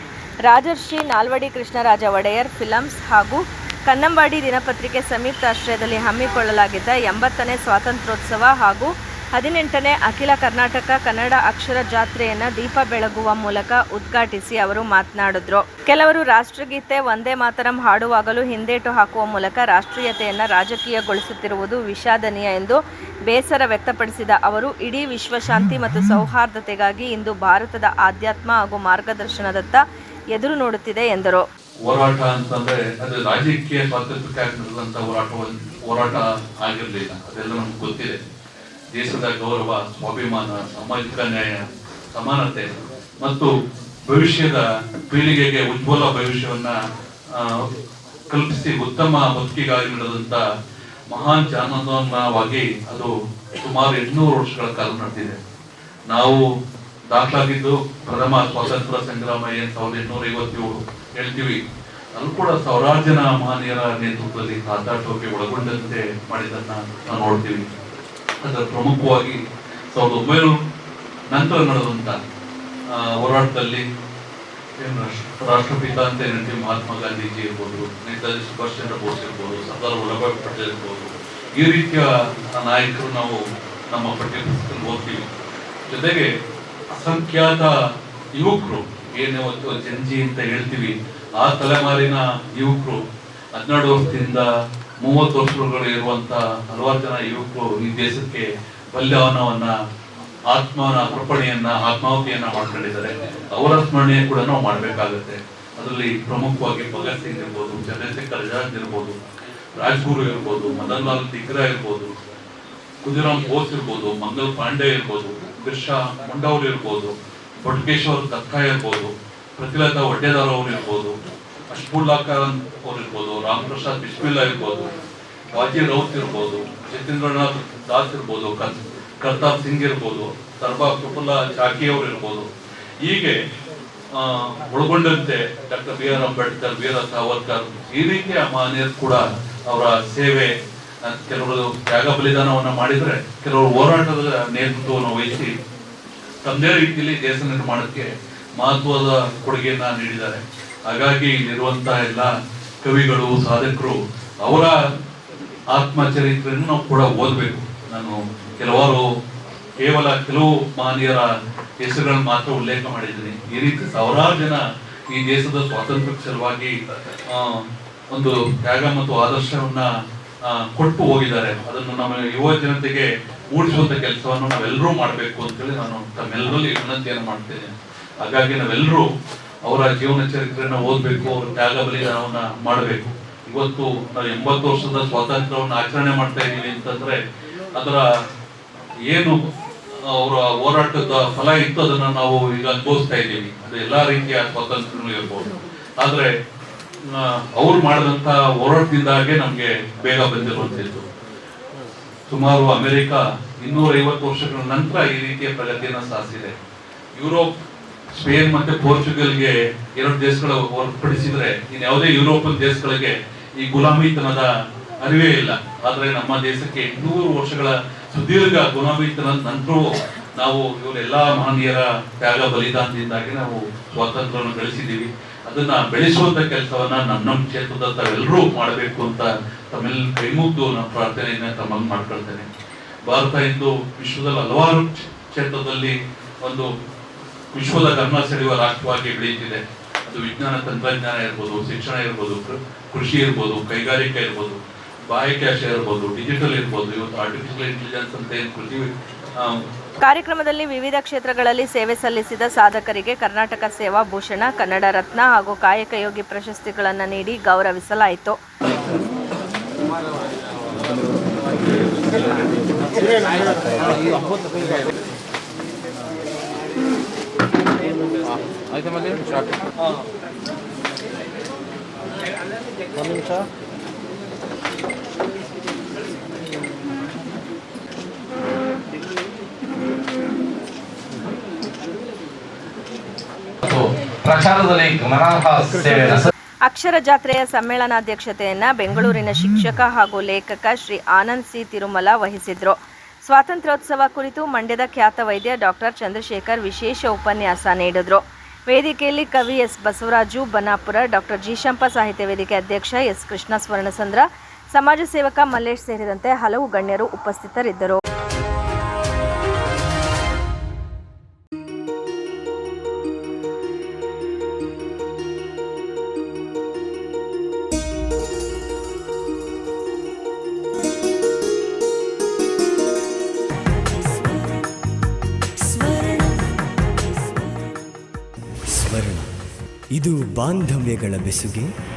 ರಾಜರ್ಷಿ ನಾಲ್ವಡಿ ಕೃಷ್ಣರಾಜ ಒಡೆಯರ್ ಫಿಲಮ್ಸ್ ಹಾಗೂ ಕನ್ನಂಬಾಡಿ ದಿನಪತ್ರಿಕೆ ಸಂಯುಕ್ತ ಆಶ್ರಯದಲ್ಲಿ ಹಮ್ಮಿಕೊಳ್ಳಲಾಗಿದ್ದ 80ನೇ ಸ್ವಾತಂತ್ರ್ಯೋತ್ಸವ ಹಾಗೂ 18ನೇ ಅಖಿಲ ಕರ್ನಾಟಕ ಕನ್ನಡ ಅಕ್ಷರ ಜಾತ್ರೆಯನ್ನು ದೀಪ ಬೆಳಗುವ ಮೂಲಕ ಉದ್ಘಾಟಿಸಿ ಅವರು ಮಾತನಾಡಿದ್ರು. ಕೆಲವರು ರಾಷ್ಟ್ರಗೀತೆ ವಂದೇ ಮಾತರಂ ಹಾಡುವಾಗಲೂ ಹಿಂದೇಟು ಹಾಕುವ ಮೂಲಕ ರಾಷ್ಟ್ರೀಯತೆಯನ್ನು ರಾಜಕೀಯಗೊಳಿಸುತ್ತಿರುವುದು ವಿಷಾದನೀಯ ಎಂದು ಬೇಸರ ವ್ಯಕ್ತಪಡಿಸಿದ ಅವರು, ಇಡೀ ವಿಶ್ವ ಶಾಂತಿ ಮತ್ತು ಸೌಹಾರ್ದತೆಗಾಗಿ ಇಂದು ಭಾರತದ ಆಧ್ಯಾತ್ಮ ಹಾಗೂ ಮಾರ್ಗದರ್ಶನದತ್ತ ಎದುರು ನೋಡುತ್ತಿದೆ ಎಂದರು. ಹೋರಾಟ ಅಂತಂದ್ರೆ ಅದು ರಾಜಕೀಯ ಸ್ವಾತಂತ್ರ್ಯಕ್ಕಾಗಿ ನಡೆದಂತ ಹೋರಾಟ ಆಗಿರಲಿಲ್ಲ. ಅದೆಲ್ಲ ನಮ್ಗೆ ಗೊತ್ತಿದೆ. ದೇಶದ ಗೌರವ, ಸ್ವಾಭಿಮಾನ, ಸಾಮಾಜಿಕ ನ್ಯಾಯ, ಸಮಾನತೆ ಮತ್ತು ಭವಿಷ್ಯದ ಪೀಳಿಗೆಗೆ ಉಜ್ವಲ ಭವಿಷ್ಯವನ್ನ ಕಲ್ಪಿಸಿ ಉತ್ತಮ ಬದುಕಿಗಾಗಿ ನಡೆದಂತ ಮಹಾನ್ ಜನಾಂದೋಲನವಾಗಿ ಅದು ಸುಮಾರು 800 ವರ್ಷಗಳ ಕಾಲ ನಡೆದಿದೆ. ನಾವು ದಾಖಲಾಗಿದ್ದು ಪ್ರಥಮ ಸ್ವಾತಂತ್ರ್ಯ ಸಂಗ್ರಾಮ 1857 ಹೇಳ್ತೀವಿ. ಅದು ಕೂಡ ಸಾವಿರಾರು ಜನ ಮಹನೀಯರ ನೇತೃತ್ವದಲ್ಲಿ ಕಾದಾಟಕ್ಕೆ ಒಳಗೊಂಡಂತೆ ಮಾಡಿದ್ದನ್ನ ನಾವು ನೋಡ್ತೀವಿ. ಅದರ ಪ್ರಮುಖವಾಗಿ 1900 ನಂತರ ನಡೆದಂತ ಹೋರಾಟದಲ್ಲಿ ರಾಷ್ಟ್ರಪಿತ ಅಂತ ಹೇಳ್ತೀವಿ ಮಹಾತ್ಮ ಗಾಂಧೀಜಿ ಇರ್ಬೋದು, ನೇತಾಜಿ ಸುಭಾಷ್ ಚಂದ್ರ ಬೋಸ್ ಇರ್ಬೋದು, ಸರ್ದಾರ್ ವಲ್ಲಭಾಯ್ ಪಟೇಲ್ ಇರ್ಬೋದು, ಈ ರೀತಿಯ ನಾಯಕರು ನಾವು ನಮ್ಮ ಪಠ್ಯಪುಸ್ತಕದಲ್ಲಿ ಓದ್ತೀವಿ. ಜೊತೆಗೆ ಅಸಂಖ್ಯಾತ ಯುವಕರು ಏನು ಜಂಜಿ ಅಂತ ಹೇಳ್ತೀವಿ, ಆ ತಲೆಮಾರಿನ ಯುವಕರು 12 ವರ್ಷದಿಂದ 30 ವರ್ಷಗಳು ಇರುವಂತ ಹಲವಾರು ಜನ ಯುವಕರು ಈ ದೇಶಕ್ಕೆ ಬಲಿದಾನವನ್ನ, ಆತ್ಮನ ಅರ್ಪಣೆಯನ್ನ, ಆತ್ಮಾಹುತಿಯನ್ನ ಮಾಡ್ಕೊಂಡಿದ್ದಾರೆ. ಅವರ ಸ್ಮರಣೆ ಕೂಡ ನಾವು ಮಾಡ್ಬೇಕಾಗತ್ತೆ. ಅದರಲ್ಲಿ ಪ್ರಮುಖವಾಗಿ ಭಗತ್ ಸಿಂಗ್ ಇರ್ಬೋದು, ಚಂದ್ರಶೇಖರ್ ಆಜಾದ್ ಇರ್ಬೋದು, ರಾಜ್ಗುರು ಇರ್ಬೋದು, ಮದನ್ ಲಾಲ್ ತಿಗ್ರಾ ಇರ್ಬೋದು, ಖುದಿರಾಮ್ ಬೋಸ್ ಇರ್ಬೋದು, ಮಂಗಲ್ ಪಾಂಡೆ ಇರ್ಬೋದು, ಬಿರ್ಸಾ ಮುಂಡಾ ಅವರು ಇರ್ಬೋದು, ಬಟುಕೇಶ್ವರ್ ದತ್ತಾ ಇರ್ಬೋದು, ಪ್ರತಿಲತಾ ವಡ್ಡೇದಾರ್ ಅವರು ಇರ್ಬೋದು, ಅಶ್ಫುಲ್ಲಾ ಖಾನ್ ಅವ್ರು ಇರ್ಬೋದು, ರಾಮ್ ಪ್ರಸಾದ್ ಬಿಸ್ಮಿಲ್ಲಾ ಇರ್ಬೋದು, ಬಾಜಿ ರೌತ್ ಇರ್ಬೋದು, ಜತೇಂದ್ರನಾಥ್ ದಾಸ್ ಇರ್ಬೋದು, ಕರ್ತಾರ್ ಸಿಂಗ್ ಇರ್ಬೋದು, ಸರ್ಬಾ ಪ್ರಫುಲ್ಲಾ ಚಾಕಿ ಅವರು ಇರ್ಬೋದು. ಹೀಗೆ ಒಳಗೊಂಡಂತೆ doctor B R Ambedkar, Veer Savarkar, ಈ ರೀತಿಯ ಮಹನೀಯರು ಕೂಡ ಅವರ ಸೇವೆ, ಕೆಲವರು ತ್ಯಾಗ ಬಲಿದಾನವನ್ನ ಮಾಡಿದ್ರೆ, ಕೆಲವರು ಹೋರಾಟದ ನೇತೃತ್ವವನ್ನು ವಹಿಸಿ ತಮ್ಮದೇ ರೀತಿಯಲ್ಲಿ ದೇಶ ನಿರ್ಮಾಣಕ್ಕೆ ಮಹತ್ವದ ಕೊಡುಗೆಯನ್ನ ನೀಡಿದ್ದಾರೆ. ಹಾಗಾಗಿ ಇಲ್ಲಿರುವಂತಹ ಎಲ್ಲ ಕವಿಗಳು, ಸಾಧಕರು, ಅವರ ಆತ್ಮಚರಿತ್ರೆಯನ್ನು ನಾವು ಕೂಡ ಓದಬೇಕು. ನಾನು ಕೆಲವು ಮಹನೀಯರ ಹೆಸರುಗಳನ್ನು ಮಾತ್ರ ಉಲ್ಲೇಖ ಮಾಡಿದ್ದೀನಿ. ಈ ರೀತಿ ಸಾವಿರಾರು ಜನ ಈ ದೇಶದ ಸ್ವಾತಂತ್ರ್ಯ ಸಲುವಾಗಿ ಒಂದು ತ್ಯಾಗ ಮತ್ತು ಆದರ್ಶವನ್ನ ಕೊಟ್ಟು ಹೋಗಿದ್ದಾರೆ. ಅದನ್ನು ನಮ್ಮ ಯುವ ಜನತೆಗೆ ಮೂಡಿಸುವಂತ ಕೆಲಸವನ್ನು ನಾವೆಲ್ಲರೂ ಮಾಡಬೇಕು ಅಂತೇಳಿ ನಾನು ತಮ್ಮೆಲ್ಲರಲ್ಲಿ ವಿನಂತಿಯನ್ನು ಮಾಡ್ತೇನೆ. ಹಾಗಾಗಿ ನಾವೆಲ್ಲರೂ ಅವರ ಜೀವನ ಚರಿತ್ರೆಯನ್ನು ಓದಬೇಕು, ಅವರ ತ್ಯಾಗ ಬಲಿದಾನವನ್ನ ಮಾಡಬೇಕು. ಇವತ್ತು ನಾವು 80 ವರ್ಷದ ಸ್ವಾತಂತ್ರ್ಯವನ್ನು ಆಚರಣೆ ಮಾಡ್ತಾ ಇದ್ದೀವಿ ಅಂತಂದ್ರೆ ಅದರ ಏನು ಅವರ ಹೋರಾಟದ ಫಲ ಇತ್ತು ಅದನ್ನ ನಾವು ಈಗ ಅನುಭವಿಸ್ತಾ ಇದ್ದೀವಿ. ಅದು ಎಲ್ಲಾ ರೀತಿಯ ಸ್ವಾತಂತ್ರ್ಯನೂ ಇರ್ಬೋದು. ಆದ್ರೆ ಅವ್ರು ಮಾಡಿದಂತ ಹೋರಾಟದಿಂದಾಗೆ ನಮ್ಗೆ ಬೇಗ ಬಂದಿರುವಂತದ್ದು. ಸುಮಾರು ಅಮೆರಿಕ 250 ವರ್ಷಗಳ ನಂತರ ಈ ರೀತಿಯ ಪ್ರಗತಿಯನ್ನ ಸಾಧಿಸಿದೆ. ಯುರೋಪ್, ಸ್ಪೇನ್ ಮತ್ತೆ ಪೋರ್ಚುಗಲ್ಗೆ 2 ದೇಶಗಳು ಹೊರತುಪಡಿಸಿದ್ರೆ ಇನ್ಯಾವುದೇ ಯುರೋಪಿಯನ್ ದೇಶಗಳಿಗೆ ಈ ಗುಲಾಮಿತನದ ಅರಿವೇ ಇಲ್ಲ. ಆದ್ರೆ ನಮ್ಮ ದೇಶಕ್ಕೆ 800 ವರ್ಷಗಳ ಸುದೀರ್ಘ ಗುಲಾಮಿತನದ ನಂತರವೂ ನಾವು ಇವರೆಲ್ಲಾ ಮಹನೀಯರ ತ್ಯಾಗ ಬಲಿದಾನದಿಂದಾಗಿ ನಾವು ಸ್ವಾತಂತ್ರ್ಯವನ್ನು ಗಳಿಸಿದ್ದೀವಿ. ಅದನ್ನ ಬೆಳೆಸುವಂತ ಕೆಲಸವನ್ನ ನಮ್ಮ ಕ್ಷೇತ್ರದ ತಾವೆಲ್ಲರೂ ಮಾಡಬೇಕು ಅಂತ ತಮ್ಮೆಲ್ಲ ಕೈಮುಗ್ದು ನಾನು ಪ್ರಾರ್ಥನೆಯನ್ನ ತಮ್ಮಲ್ಲಿ ಮಾಡ್ಕೊಳ್ತೇನೆ. ಭಾರತ ಇಂದು ವಿಶ್ವದಲ್ಲಿ ಹಲವಾರು ಕ್ಷೇತ್ರದಲ್ಲಿ ಒಂದು ವಿಶ್ವದ ಗಮನ ಸೆಳೆಯುವ ರಾಷ್ಟ್ರವಾಗಿ ಬೆಳೆಯುತ್ತಿದೆ. ಅದು ವಿಜ್ಞಾನ ತಂತ್ರಜ್ಞಾನ ಇರ್ಬೋದು, ಶಿಕ್ಷಣ ಇರ್ಬೋದು, ಕೃಷಿ ಇರ್ಬೋದು, ಕೈಗಾರಿಕೆ ಇರ್ಬೋದು, ಬಾಹ್ಯಾಕಾಶ ಇರ್ಬೋದು, ಡಿಜಿಟಲ್ ಇರ್ಬೋದು, ಇವತ್ತು ಆರ್ಟಿಫಿಷಿಯಲ್ ಇಂಟೆಲಿಜೆನ್ಸ್ ಅಂತ ಏನು ಕೃಷಿ. ಕಾರ್ಯಕ್ರಮದಲ್ಲಿ ವಿವಿಧ ಕ್ಷೇತ್ರಗಳಲ್ಲಿ ಸೇವೆ ಸಲ್ಲಿಸಿದ ಸಾಧಕರಿಗೆ ಕರ್ನಾಟಕ ಸೇವಾ ಭೂಷಣ, ಕನ್ನಡ ರತ್ನ ಹಾಗೂ ಕಾಯಕ ಯೋಗಿ ಪ್ರಶಸ್ತಿಗಳನ್ನು ನೀಡಿ ಗೌರವಿಸಲಾಯಿತು. ಪ್ರಚಾರದಲ್ಲಿ ಗಮನಾರ್ಹ ಸೇವೆ. ಅಕ್ಷರ ಜಾತ್ರೆಯ ಸಮ್ಮೇಳನಾಧ್ಯಕ್ಷತೆಯನ್ನ ಬೆಂಗಳೂರಿನ ಶಿಕ್ಷಕ ಹಾಗೂ ಲೇಖಕ ಶ್ರೀ ಆನಂದ್ ಸಿ ತಿರುಮಲ ವಹಿಸಿದ್ರು. ಸ್ವಾತಂತ್ರ್ಯೋತ್ಸವ ಕುರಿತು ಮಂಡ್ಯದ ಖ್ಯಾತ ವೈದ್ಯ ಡಾಕ್ಟರ್ ಚಂದ್ರಶೇಖರ್ ವಿಶೇಷ ಉಪನ್ಯಾಸ ನೀಡಿದ್ರು. ವೇದಿಕೆಯಲ್ಲಿ ಕವಿ ಎಸ್ ಬಸವರಾಜು ಬನಾಪುರ, ಡಾಕ್ಟರ್ ಜಿ ಶಂಪ ಸಾಹಿತ್ಯ ವೇದಿಕೆ ಅಧ್ಯಕ್ಷ ಎಸ್ ಕೃಷ್ಣ ಸ್ವರ್ಣಸಂದ್ರ, ಸಮಾಜ ಸೇವಕ ಮಲ್ಲೇಶ್ ಸೇರಿದಂತೆ ಹಲವು ಗಣ್ಯರು ಉಪಸ್ಥಿತರಿದ್ದರು. ಸ್ವರ್ಣ. ಇದು ಬಾಂಧವ್ಯಗಳ ಬೆಸುಗೆ